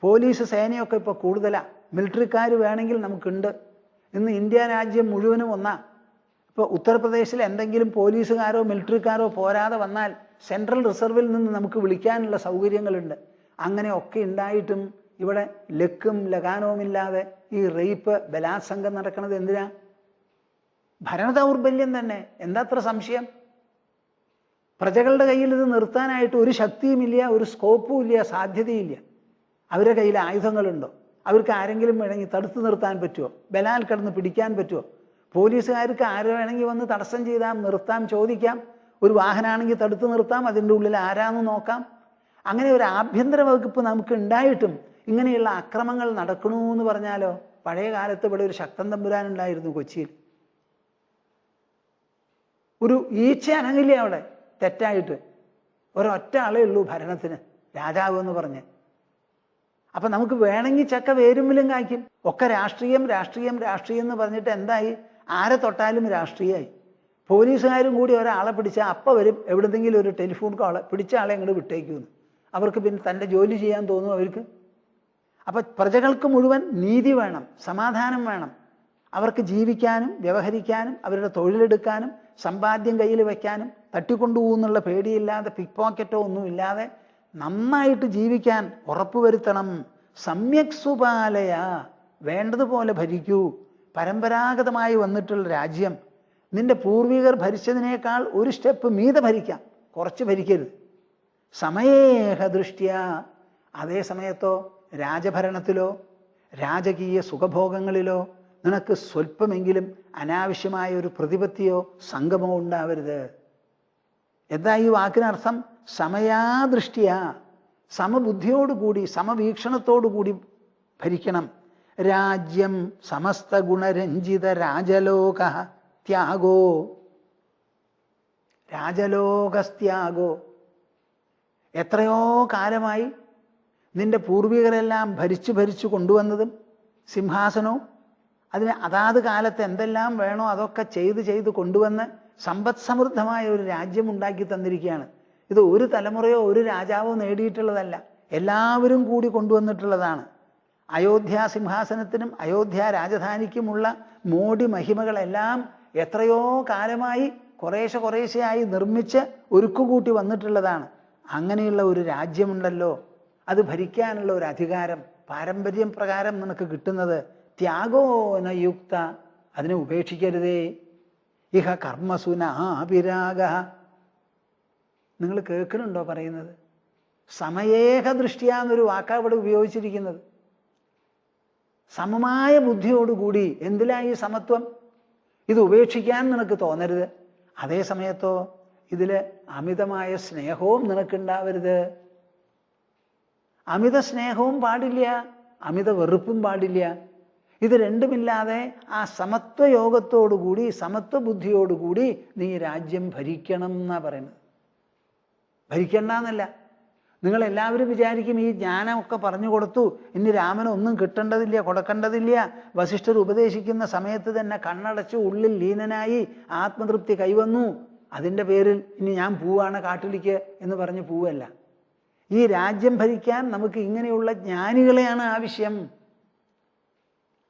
പോലീസ് സേനയൊക്കെ ഇപ്പോൾ കൂടുതലാണ്. മിലിറ്ററിക്കാർ വേണമെങ്കിൽ നമുക്കുണ്ട്. ഇന്ന് ഇന്ത്യ രാജ്യം മുഴുവനും ഒന്നാ. ഇപ്പോൾ ഉത്തർപ്രദേശിൽ എന്തെങ്കിലും പോലീസുകാരോ മിലിറ്ററിക്കാരോ പോരാതെ വന്നാൽ സെൻട്രൽ റിസർവിൽ നിന്ന് നമുക്ക് വിളിക്കാനുള്ള സൗകര്യങ്ങളുണ്ട്. അങ്ങനെയൊക്കെ ഉണ്ടായിട്ടും ഇവിടെ ലക്കും ലഗാനവുമില്ലാതെ ഈ റേപ്പ് ബലാത്സംഗം നടക്കുന്നത് എന്തിനാ? ഭരണ ദൗർബല്യം തന്നെ. എന്താ അത്ര സംശയം? പ്രജകളുടെ കയ്യിൽ ഇത് നിർത്താനായിട്ട് ഒരു ശക്തിയുമില്ല, ഒരു സ്കോപ്പും ഇല്ല, സാധ്യതയില്ല. അവരുടെ കയ്യിൽ ആയുധങ്ങളുണ്ടോ? അവർക്ക് ആരെങ്കിലും വേണമെങ്കിൽ തടുത്തു നിർത്താൻ പറ്റുമോ? ബലാൽ കിടന്ന് പിടിക്കാൻ പറ്റുമോ? പോലീസുകാർക്ക് ആര് വേണമെങ്കിൽ വന്ന് തടസ്സം ചെയ്താൽ നിർത്താം, ചോദിക്കാം. ഒരു വാഹനമാണെങ്കിൽ തടുത്തു നിർത്താം, അതിൻ്റെ ഉള്ളിൽ ആരാന്ന് നോക്കാം. അങ്ങനെ ഒരു ആഭ്യന്തര വകുപ്പ് നമുക്ക് ഉണ്ടായിട്ടും ഇങ്ങനെയുള്ള അക്രമങ്ങൾ നടക്കണമെന്ന് പറഞ്ഞാലോ? പഴയ കാലത്ത് ഇവിടെ ഒരു ശക്തൻ തമ്പുരാൻ ഉണ്ടായിരുന്നു കൊച്ചിയിൽ. ഒരു ഈച്ച അനങ്ങില്ല അവിടെ തെറ്റായിട്ട്. ഒരൊറ്റ ആളേ ഉള്ളൂ ഭരണത്തിന്, രാജാവ് എന്ന് പറഞ്ഞ്. അപ്പൊ നമുക്ക് വേണമെങ്കിൽ ചക്ക വേരുമ്പിലും കായ്ക്കും. ഒക്കെ രാഷ്ട്രീയം രാഷ്ട്രീയം രാഷ്ട്രീയം എന്ന് പറഞ്ഞിട്ട് എന്തായി? ആരെ തൊട്ടാലും രാഷ്ട്രീയമായി. പോലീസുകാരും കൂടി ഒരാളെ പിടിച്ചാൽ അപ്പം വരും എവിടെന്തെങ്കിലും ഒരു ടെലിഫോൺ കോള്, പിടിച്ച ആളെ അങ്ങോട്ട് വിട്ടേക്കുമെന്ന്. അവർക്ക് പിന്നെ തൻ്റെ ജോലി ചെയ്യാൻ തോന്നും അവർക്ക്. അപ്പം പ്രജകൾക്ക് മുഴുവൻ നീതി വേണം, സമാധാനം വേണം. അവർക്ക് ജീവിക്കാനും വ്യവഹരിക്കാനും അവരുടെ തൊഴിലെടുക്കാനും സമ്പാദ്യം കയ്യിൽ വയ്ക്കാനും തട്ടിക്കൊണ്ടുപോകുന്നുള്ള പേടിയില്ലാതെ പിക് പോക്കറ്റോ ഒന്നുമില്ലാതെ നന്നായിട്ട് ജീവിക്കാൻ ഉറപ്പുവരുത്തണം. സമ്യക് സുപാലയ, വേണ്ടതുപോലെ ഭരിക്കൂ. പരമ്പരാഗതമായി വന്നിട്ടുള്ള രാജ്യം നിന്റെ പൂർവികർ ഭരിച്ചതിനേക്കാൾ ഒരു സ്റ്റെപ്പ് മീതെ ഭരിക്കാം, കുറച്ച് ഭരിക്കരുത്. സമയേഹ ദൃഷ്ട്യ, അതേ സമയത്തോ രാജഭരണത്തിലോ രാജകീയ സുഖഭോഗങ്ങളിലോ നിനക്ക് സ്വല്പമെങ്കിലും അനാവശ്യമായ ഒരു പ്രതിപത്തിയോ സംഗമോ ഉണ്ടാവരുത്. എന്താ ഈ വാക്കിനർത്ഥം? സമയാദൃഷ്ടിയ, സമബുദ്ധിയോടുകൂടി സമവീക്ഷണത്തോടുകൂടി ഭരിക്കണം. രാജ്യം സമസ്ത ഗുണരഞ്ജിത രാജലോക ത്യാഗോ, രാജലോകസ്ത്യാഗോ. എത്രയോ കാലമായി നിന്റെ പൂർവികരെല്ലാം ഭരിച്ചു കൊണ്ടുവന്നതും സിംഹാസനവും അതിന് അതാത് കാലത്ത് എന്തെല്ലാം വേണോ അതൊക്കെ ചെയ്ത് കൊണ്ടുവന്ന് സമ്പദ് സമൃദ്ധമായ ഒരു രാജ്യം ഉണ്ടാക്കി തന്നിരിക്കുകയാണ്. ഇത് ഒരു തലമുറയോ ഒരു രാജാവോ നേടിയിട്ടുള്ളതല്ല, എല്ലാവരും കൂടി കൊണ്ടുവന്നിട്ടുള്ളതാണ്. അയോധ്യ സിംഹാസനത്തിനും അയോധ്യ രാജധാനിക്കുമുള്ള മോടി മഹിമകളെല്ലാം എത്രയോ കാലമായി കുറേശ്ശെയായി നിർമ്മിച്ച് ഒരുക്കുകൂട്ടി വന്നിട്ടുള്ളതാണ്. അങ്ങനെയുള്ള ഒരു രാജ്യമുണ്ടല്ലോ, അത് ഭരിക്കാനുള്ള ഒരു അധികാരം പാരമ്പര്യം പ്രകാരം നിനക്ക് കിട്ടുന്നത്. ത്യാഗോന യുക്ത, അതിനെ ഉപേക്ഷിക്കരുതേ. ഇഹ കർമ്മസുനാഭിരാഗ. നിങ്ങൾ കേൾക്കുന്നുണ്ടോ പറയുന്നത്? സമയേഹ ദൃഷ്ടിയ എന്നൊരു വാക്കാണ് ഇവിടെ ഉപയോഗിച്ചിരിക്കുന്നത്. സമമായ ബുദ്ധിയോടുകൂടി. എന്തിലാ ഈ സമത്വം? ഇത് ഉപേക്ഷിക്കാൻ നിനക്ക് തോന്നരുത്. അതേ സമയത്തോ ഇതില് അമിതമായ സ്നേഹവും നിനക്കുണ്ടാവരുത്. അമിത സ്നേഹവും പാടില്ല, അമിത വെറുപ്പും പാടില്ല. ഇത് രണ്ടുമില്ലാതെ ആ സമത്വ യോഗത്തോടുകൂടി സമത്വ ബുദ്ധിയോടുകൂടി നീ രാജ്യം ഭരിക്കണം എന്നാ പറയുന്നത്. ഭരിക്കണ്ടെന്നല്ല. നിങ്ങളെല്ലാവരും വിചാരിക്കും ഈ ജ്ഞാനമൊക്കെ പറഞ്ഞു കൊടുത്തു, ഇനി രാമനൊന്നും കിട്ടേണ്ടതില്ല, കൊടുക്കേണ്ടതില്ല. വസിഷ്ഠർ ഉപദേശിക്കുന്ന സമയത്ത് തന്നെ കണ്ണടച്ച് ഉള്ളിൽ ലീനനായി ആത്മതൃപ്തി കൈവന്നു. അതിൻ്റെ പേരിൽ ഇനി ഞാൻ പോവാണ് കാട്ടിലേക്ക് എന്ന് പറഞ്ഞ് പോവല്ല. ഈ രാജ്യം ഭരിക്കാൻ നമുക്ക് ഇങ്ങനെയുള്ള ജ്ഞാനികളെയാണ് ആവശ്യം.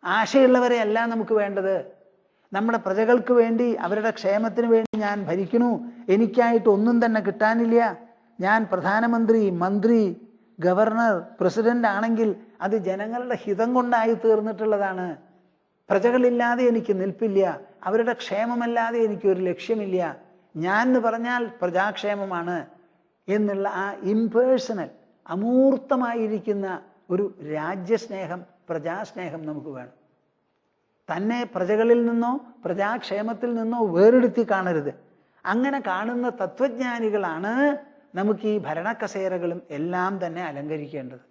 ആശയുള്ളവരെയല്ല നമുക്ക് വേണ്ടത്. നമ്മുടെ പ്രജകൾക്ക് വേണ്ടി അവരുടെ ക്ഷേമത്തിന് വേണ്ടി ഞാൻ ഭരിക്കണു, എനിക്കായിട്ട് ഒന്നും തന്നെ കിട്ടാനില്ല, ഞാൻ പ്രധാനമന്ത്രി, മന്ത്രി, ഗവർണർ, പ്രസിഡന്റ് ആണെങ്കിൽ അത് ജനങ്ങളുടെ ഹിതം കൊണ്ടായി തീർന്നിട്ടുള്ളതാണ്. പ്രജകളില്ലാതെ എനിക്ക് നിൽപ്പില്ല, അവരുടെ ക്ഷേമമല്ലാതെ എനിക്കൊരു ലക്ഷ്യമില്ല. ഞാൻ എന്ന് പറഞ്ഞാൽ പ്രജാക്ഷേമമാണ് എന്നുള്ള ആ ഇംപേഴ്സണൽ അമൂർത്തമായിരിക്കുന്ന ഒരു രാജ്യസ്നേഹം, പ്രജാസ്നേഹം നമുക്ക് വേണം. തന്നെ പ്രജകളിൽ നിന്നോ പ്രജാക്ഷേമത്തിൽ നിന്നോ വേറെടുത്തി കാണരുത്. അങ്ങനെ കാണുന്ന തത്വജ്ഞാനികളാണ് നമുക്ക് ഈ ഭരണക്കസേരകളും എല്ലാം തന്നെ അലങ്കരിക്കേണ്ടത്.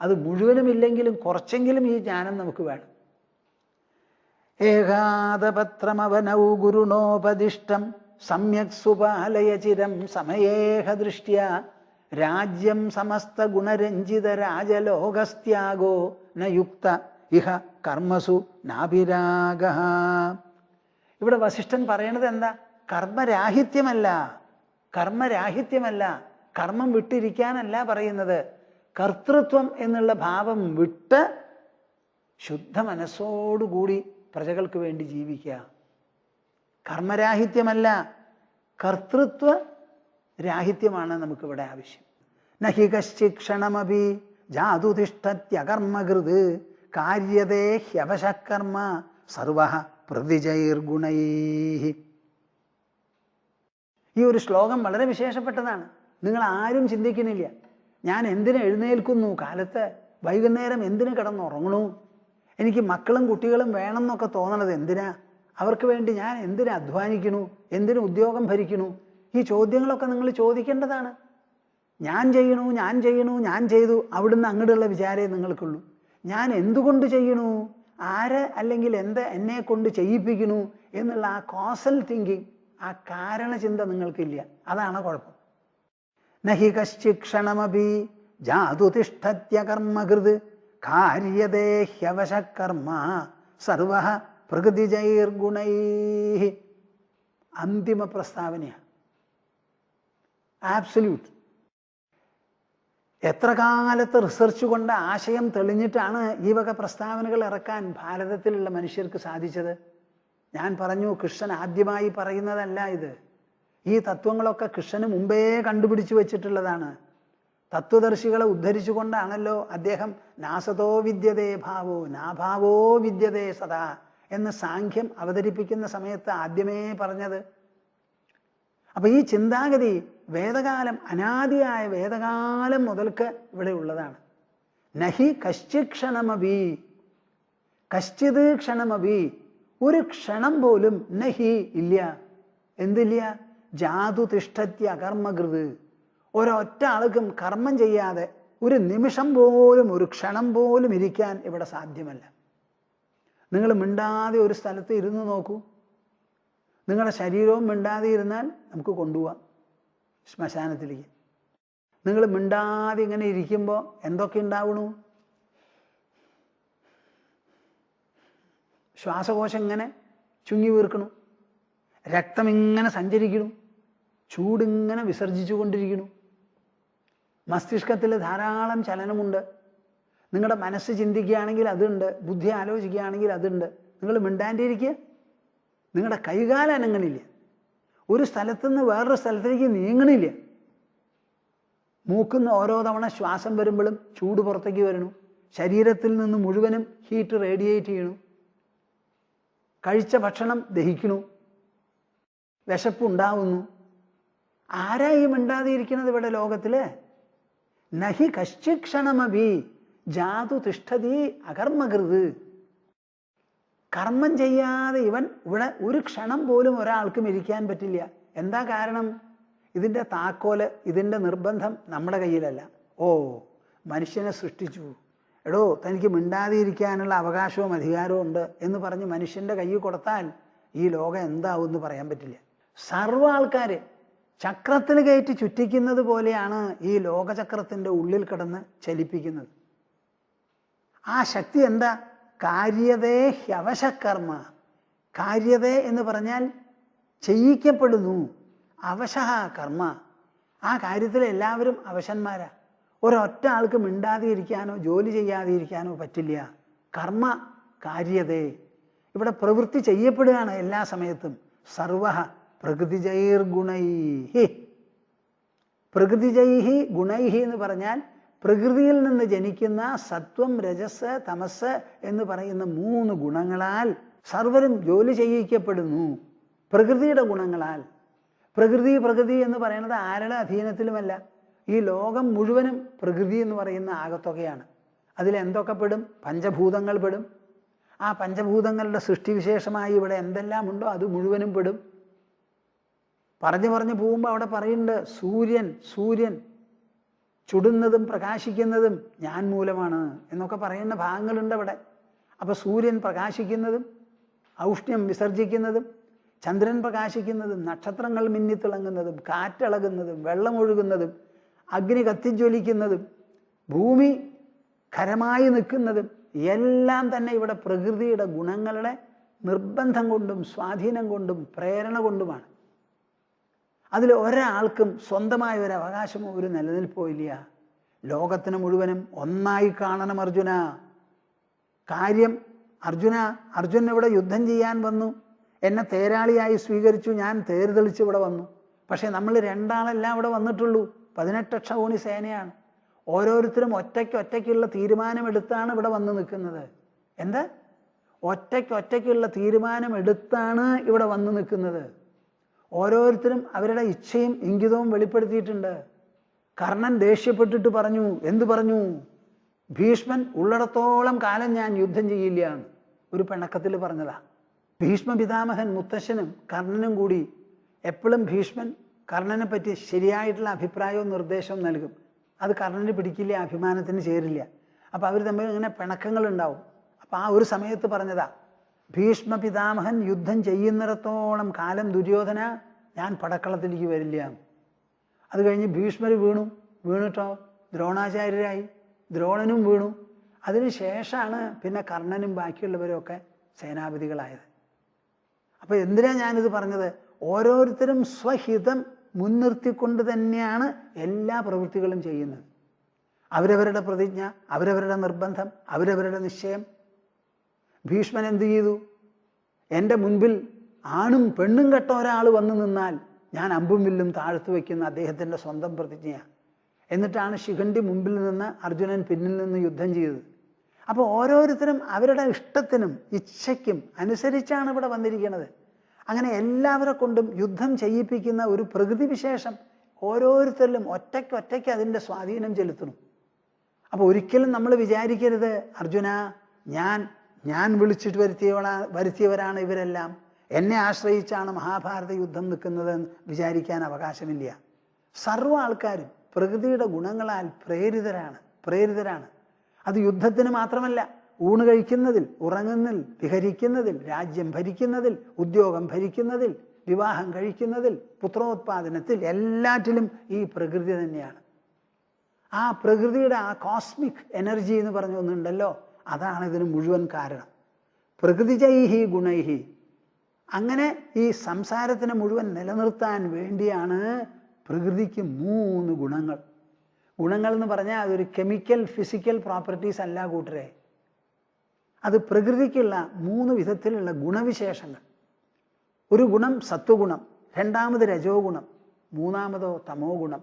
അത് മുഴുവനുമില്ലെങ്കിലും കുറച്ചെങ്കിലും ഈ ജ്ഞാനം നമുക്ക് വേണം. ഏകാദപത്രമവനൗ ഗുരുണോപദിഷ്ടം സമ്യക് സുപാലയ ചിരം സമയേഹ ദൃഷ്ട്യ രാജ്യം സമസ്ത ഗുണരഞ്ജിത രാജലോകസ്ത്യാഗോ നയുക്ത ഇഹ കർമ്മസു നാഭിരാഗ. ഇവിടെ വസിഷ്ഠൻ പറയണത് എന്താ? കർമ്മരാഹിത്യമല്ല, കർമ്മരാഹിത്യമല്ല, കർമ്മം വിട്ടിരിക്കാനല്ല പറയുന്നത്. കർത്തൃത്വം എന്നുള്ള ഭാവം വിട്ട് ശുദ്ധ മനസ്സോടുകൂടി പ്രജകൾക്ക് വേണ്ടി ജീവിക്കുക. കർമ്മരാഹിത്യമല്ല, കർത്തൃത്വ രാഹിത്യമാണ് നമുക്കിവിടെ ആവശ്യം. നഹി കശ്ചിക്ഷണമപി ജാതുതിഷ്ഠത്യകർമ്മകൃത് കാര്യതേ ഹ്യവശകർമ്മ സർവഃ പ്രതിജൈർഗുണൈ. ഈ ഒരു ശ്ലോകം വളരെ വിശേഷപ്പെട്ടതാണ്. നിങ്ങൾ ആരും ചിന്തിക്കുന്നില്ല, ഞാൻ എന്തിനു എഴുന്നേൽക്കുന്നു കാലത്ത്, വൈകുന്നേരം എന്തിനു കിടന്നുറങ്ങണു, എനിക്ക് മക്കളും കുട്ടികളും വേണമെന്നൊക്കെ തോന്നണത് എന്തിനാ, അവർക്ക് വേണ്ടി ഞാൻ എന്തിനു അധ്വാനിക്കണു, എന്തിനു ഉദ്യോഗം ഭരിക്കണു, ഈ ചോദ്യങ്ങളൊക്കെ നിങ്ങൾ ചോദിക്കേണ്ടതാണ്. ഞാൻ ചെയ്യണു, ഞാൻ ചെയ്യണു, ഞാൻ ചെയ്തു, അവിടുന്ന് അങ്ങോട്ടുള്ള വിചാരമേ നിങ്ങൾക്കുള്ളൂ. ഞാൻ എന്തുകൊണ്ട് ചെയ്യണു, ആര് അല്ലെങ്കിൽ എന്ത് എന്നെ കൊണ്ട് ചെയ്യിപ്പിക്കണു എന്നുള്ള ആ കോസൽ തിങ്കിങ്, ആ കാരണചിന്ത നിങ്ങൾക്കില്ല. അതാണ് കുഴപ്പം. നഹി കശ്ചിക്ഷണമപി ജാതുതിഷ്ഠത്യകർമ്മകൃത് കാര്യതേ ഹ്യവശകർമ്മ സർവഃ പ്രകൃതിജൈർഗുണൈ. അന്തിമ പ്രസ്താവനയാണ്, ആബ്സല്യൂട്ട്. എത്ര കാലത്തെ റിസർച്ച് കൊണ്ട് ആശയം തെളിഞ്ഞിട്ടാണ് ഈ വക പ്രസ്താവനകൾ ഇറക്കാൻ ഭാരതത്തിലുള്ള മനുഷ്യർക്ക് സാധിച്ചത്? ഞാൻ പറഞ്ഞു, കൃഷ്ണൻ ആദ്യമായി പറയുന്നതല്ല ഇത്. ഈ തത്വങ്ങളൊക്കെ കൃഷ്ണന് മുമ്പേ കണ്ടുപിടിച്ചു വച്ചിട്ടുള്ളതാണ്. തത്വദർശികളെ ഉദ്ധരിച്ചുകൊണ്ടാണല്ലോ അദ്ദേഹം നാസതോ വിദ്യതേ ഭാവോ നാഭാവോ വിദ്യതേ സദാ എന്ന് സാഖ്യം അവതരിപ്പിക്കുന്ന സമയത്ത് ആദ്യമേ പറഞ്ഞത്. അപ്പൊ ഈ ചിന്താഗതി വേദകാലം, അനാദിയായ വേദകാലം മുതൽക്ക് ഇവിടെ ഉള്ളതാണ്. നഹി കശ്ചിക്ഷണമപി, കശ്ചിത് ക്ഷണമപി, ഒരു ക്ഷണം പോലും നഹി ഇല്ല. എന്തില്ല? ജാതുതിഷ്ഠത്യ അകർമ്മകൃത്. ഒരൊറ്റ ആൾക്കും കർമ്മം ചെയ്യാതെ ഒരു നിമിഷം പോലും, ഒരു ക്ഷണം പോലും ഇരിക്കാൻ ഇവിടെ സാധ്യമല്ല. നിങ്ങൾ മിണ്ടാതെ ഒരു സ്ഥലത്ത് ഇരുന്ന് നോക്കൂ. നിങ്ങളുടെ ശരീരവും മിണ്ടാതെ ഇരുന്നാൽ നമുക്ക് കൊണ്ടുപോവാം ശ്മശാനത്തിലേക്ക്. നിങ്ങൾ മിണ്ടാതെ ഇങ്ങനെ ഇരിക്കുമ്പോൾ എന്തൊക്കെ ഉണ്ടാവണു? ശ്വാസകോശം ഇങ്ങനെ ചുങ്ങി വീർക്കണു, രക്തം ഇങ്ങനെ സഞ്ചരിക്കണു, ചൂടിങ്ങനെ വിസർജിച്ചു കൊണ്ടിരിക്കണു, മസ്തിഷ്കത്തിൽ ധാരാളം ചലനമുണ്ട്. നിങ്ങളുടെ മനസ്സ് ചിന്തിക്കുകയാണെങ്കിൽ അതുണ്ട്, ബുദ്ധി ആലോചിക്കുകയാണെങ്കിൽ അതുണ്ട്. നിങ്ങൾ മിണ്ടാണ്ടിരിക്കുക, നിങ്ങളുടെ കൈകാല അനങ്ങണില്ല, ഒരു സ്ഥലത്തുനിന്ന് വേറൊരു സ്ഥലത്തേക്ക് നീങ്ങണില്ല. മൂക്കുന്ന ഓരോ തവണ ശ്വാസം വരുമ്പോഴും ചൂട് പുറത്തേക്ക് വരണു, ശരീരത്തിൽ നിന്ന് മുഴുവനും ഹീറ്റ് റേഡിയേറ്റ് ചെയ്യണു, കഴിച്ച ഭക്ഷണം ദഹിക്കണു, വിശപ്പുണ്ടാവുന്നു. ആരായി മിണ്ടാതെ ഇരിക്കുന്നത് ഇവിടെ ലോകത്തില്? നഹി കശ്ചിക്ഷണമപി ജാതു തിഷ്ഠതി അകർമ്മകൃത്. കർമ്മം ചെയ്യാതെ ഇവൻ ഇവിടെ ഒരു ക്ഷണം പോലും ഒരാൾക്കും ഇരിക്കാൻ പറ്റില്ല. എന്താ കാരണം? ഇതിൻ്റെ താക്കോല്, ഇതിൻ്റെ നിർബന്ധം നമ്മുടെ കയ്യിലല്ല. ഓ, മനുഷ്യനെ സൃഷ്ടിച്ചു, എടോ തനിക്ക് മിണ്ടാതെ ഇരിക്കാനുള്ള അവകാശവും അധികാരവും ഉണ്ട് എന്ന് പറഞ്ഞ് മനുഷ്യൻ്റെ കയ്യിൽ കൊടുത്താൽ ഈ ലോകം എന്താവും എന്ന് പറയാൻ പറ്റില്ല. സർവ്വ ആൾക്കാര് ചക്രത്തിൽ കയറ്റി ചുറ്റിക്കുന്നത് പോലെയാണ് ഈ ലോകചക്രത്തിൻ്റെ ഉള്ളിൽ കിടന്ന് ചലിപ്പിക്കുന്നത്. ആ ശക്തി എന്താ? കാര്യതേ ഹ്യവശകർമ്മ. കാര്യതേ എന്ന് പറഞ്ഞാൽ ചെയ്യിക്കപ്പെടുന്നു, അവശഃ കർമ്മ. ആ കാര്യത്തിൽ എല്ലാവരും അവശന്മാരാ. ഒരൊറ്റ ആൾക്ക് മിണ്ടാതെ ഇരിക്കാനോ ജോലി ചെയ്യാതെ ഇരിക്കാനോ പറ്റില്ല. കർമ്മ കാര്യതേ, ഇവിടെ പ്രവൃത്തി ചെയ്യപ്പെടുകയാണ് എല്ലാ സമയത്തും. സർവഃ പ്രകൃതിജൈർഗുണൈഹി. പ്രകൃതിജൈഹി ഗുണൈഹി എന്ന് പറഞ്ഞാൽ പ്രകൃതിയിൽ നിന്ന് ജനിക്കുന്ന സത്വം, രജസ്, തമസ് എന്ന് പറയുന്ന 3 ഗുണങ്ങളാൽ സർവരും ജോലി ചെയ്യിക്കപ്പെടുന്നു. പ്രകൃതിയുടെ ഗുണങ്ങളാൽ. പ്രകൃതി എന്ന് പറയുന്നത് ആരുടെ അധീനത്തിലുമല്ല. ഈ ലോകം മുഴുവനും പ്രകൃതി എന്ന് പറയുന്ന ആകത്തുകയാണ്. അതിലെന്തൊക്കെ പെടും? പഞ്ചഭൂതങ്ങൾ പെടും. ആ പഞ്ചഭൂതങ്ങളുടെ സൃഷ്ടിവിശേഷമായി ഇവിടെ എന്തെല്ലാം ഉണ്ടോ അത് മുഴുവനും പെടും. പറഞ്ഞു പോകുമ്പോൾ അവിടെ പറയുന്നുണ്ട്, സൂര്യൻ ചുടുന്നതും പ്രകാശിക്കുന്നതും ഞാൻ മൂലമാണ് എന്നൊക്കെ പറയുന്ന ഭാഗങ്ങളുണ്ട് അവിടെ. അപ്പൊ സൂര്യൻ പ്രകാശിക്കുന്നതും ഔഷ്ണ്യം വിസർജിക്കുന്നതും, ചന്ദ്രൻ പ്രകാശിക്കുന്നതും, നക്ഷത്രങ്ങൾ മിന്നിത്തിളങ്ങുന്നതും, കാറ്റിളകുന്നതും, വെള്ളമൊഴുകുന്നതും, അഗ്നി കത്തിജ്വലിക്കുന്നതും ഭൂമി ഖരമായി നിൽക്കുന്നതും എല്ലാം തന്നെ ഇവിടെ പ്രകൃതിയുടെ ഗുണങ്ങളുടെ നിർബന്ധം കൊണ്ടും സ്വാധീനം കൊണ്ടും പ്രേരണ കൊണ്ടുമാണ്. അതിൽ ഒരാൾക്കും സ്വന്തമായ ഒരു അവകാശമോ ഒരു നിലനിൽപ്പോ ഇല്ല. ലോകത്തിന് മുഴുവനും ഒന്നായി കാണണം അർജുന. കാര്യം അർജുനൻ ഇവിടെ യുദ്ധം ചെയ്യാൻ വന്നു, എന്നെ തേരാളിയായി സ്വീകരിച്ചു, ഞാൻ തേര് തെളിച്ച് ഇവിടെ വന്നു. പക്ഷെ നമ്മൾ രണ്ടാളെല്ലാം ഇവിടെ വന്നിട്ടുള്ളൂ. 18 അക്ഷൗണി സേനയാണ്. ഓരോരുത്തരും ഒറ്റയ്ക്കുള്ള തീരുമാനമെടുത്താണ് ഇവിടെ വന്ന് നിൽക്കുന്നത്. എന്താ? ഒറ്റയ്ക്കുള്ള തീരുമാനമെടുത്താണ് ഇവിടെ വന്ന് നിൽക്കുന്നത്. ഓരോരുത്തരും അവരുടെ ഇച്ഛയും ഇംഗിതവും വെളിപ്പെടുത്തിയിട്ടുണ്ട്. കർണൻ ദേഷ്യപ്പെട്ടിട്ട് പറഞ്ഞു. എന്തു പറഞ്ഞു? ഭീഷ്മൻ ഉള്ളിടത്തോളം കാലം ഞാൻ യുദ്ധം ചെയ്യില്ല എന്ന് ഒരു പിണക്കത്തിൽ പറഞ്ഞതാ. ഭീഷ്മ പിതാമഹൻ മുത്തശ്ശനും കർണനും കൂടി എപ്പോഴും ഭീഷ്മൻ കർണനെ പറ്റി ശരിയായിട്ടുള്ള അഭിപ്രായവും നിർദ്ദേശവും നൽകും. അത് കർണന് പിടിക്കില്ല, അഭിമാനത്തിന് ചേരില്ല. അപ്പം അവർ തമ്മിൽ ഇങ്ങനെ പിണക്കങ്ങൾ ഉണ്ടാവും. അപ്പം ആ ഒരു സമയത്ത് പറഞ്ഞതാ, ഭീഷ്മ പിതാമഹൻ യുദ്ധം ചെയ്യുന്നിടത്തോളം കാലം ദുര്യോധന ഞാൻ പടക്കളത്തിലേക്ക് വരില്ല. അത് കഴിഞ്ഞ് ഭീഷ്മർ വീണിട്ടോ ദ്രോണാചാര്യരായി, ദ്രോണനും വീണു. അതിനുശേഷമാണ് പിന്നെ കർണനും ബാക്കിയുള്ളവരും ഒക്കെ സേനാപതികളായത്. അപ്പം എന്തിനാ ഞാനിത് പറഞ്ഞത്? ഓരോരുത്തരും സ്വഹിതം മുൻനിർത്തിക്കൊണ്ട് തന്നെയാണ് എല്ലാ പ്രവൃത്തികളും ചെയ്യുന്നത്. അവരവരുടെ പ്രതിജ്ഞ, അവരവരുടെ നിർബന്ധം, അവരവരുടെ നിശ്ചയം. ഭീഷ്മൻ എന്ത് ചെയ്തു? എൻ്റെ മുൻപിൽ ആണും പെണ്ണും കെട്ട ഒരാൾ വന്നു നിന്നാൽ ഞാൻ അമ്പും വില്ലും താഴ്ത്തു വയ്ക്കുന്ന അദ്ദേഹത്തിൻ്റെ സ്വന്തം പ്രതിജ്ഞയാണ്. എന്നിട്ടാണ് ശിഖണ്ഡി മുമ്പിൽ നിന്ന് അർജുനൻ പിന്നിൽ നിന്ന് യുദ്ധം ചെയ്തത്. അപ്പോൾ ഓരോരുത്തരും അവരുടെ ഇഷ്ടത്തിനും ഇച്ഛയ്ക്കും അനുസരിച്ചാണ് ഇവിടെ വന്നിരിക്കുന്നത്. അങ്ങനെ എല്ലാവരെ കൊണ്ടും യുദ്ധം ചെയ്യിപ്പിക്കുന്ന ഒരു പ്രകൃതി വിശേഷം ഓരോരുത്തരിലും ഒറ്റയ്ക്ക് അതിൻ്റെ സ്വാധീനം ചെലുത്തുന്നു. അപ്പോൾ ഒരിക്കലും നമ്മൾ വിചാരിക്കരുത് അർജുന ഞാൻ വിളിച്ചിട്ട് വരുത്തിയവരാണ് ഇവരെല്ലാം, എന്നെ ആശ്രയിച്ചാണ് മഹാഭാരത യുദ്ധം നിൽക്കുന്നതെന്ന് വിചാരിക്കാൻ അവകാശമില്ല. സർവ്വ ആൾക്കാരും പ്രകൃതിയുടെ ഗുണങ്ങളാൽ പ്രേരിതരാണ്. അത് യുദ്ധത്തിന് മാത്രമല്ല, ഊണ് കഴിക്കുന്നതിൽ, ഉറങ്ങുന്നതിൽ, വിഹരിക്കുന്നതിൽ, രാജ്യം ഭരിക്കുന്നതിൽ, ഉദ്യോഗം ഭരിക്കുന്നതിൽ, വിവാഹം കഴിക്കുന്നതിൽ, പുത്രോത്പാദനത്തിൽ, എല്ലാറ്റിലും ഈ പ്രകൃതി തന്നെയാണ്. ആ പ്രകൃതിയുടെ ആ കോസ്മിക് എനർജി എന്ന് പറഞ്ഞ ഒന്നുണ്ടല്ലോ, അതാണ് ഇതിന് മുഴുവൻ കാരണം. പ്രകൃതിജൈഹി ഗുണൈഹി. അങ്ങനെ ഈ സംസാരത്തിനെ മുഴുവൻ നിലനിർത്താൻ വേണ്ടിയാണ് പ്രകൃതിക്ക് 3 ഗുണങ്ങൾ. ഗുണങ്ങൾ എന്ന് പറഞ്ഞാൽ അതൊരു കെമിക്കൽ ഫിസിക്കൽ പ്രോപ്പർട്ടീസ് അല്ല കൂട്ടരെ. അത് പ്രകൃതിക്കുള്ള 3 വിധത്തിലുള്ള ഗുണവിശേഷങ്ങൾ. ഒരു ഗുണം സത്വഗുണം, രണ്ടാമത് രജോ ഗുണം, മൂന്നാമതോ തമോ ഗുണം.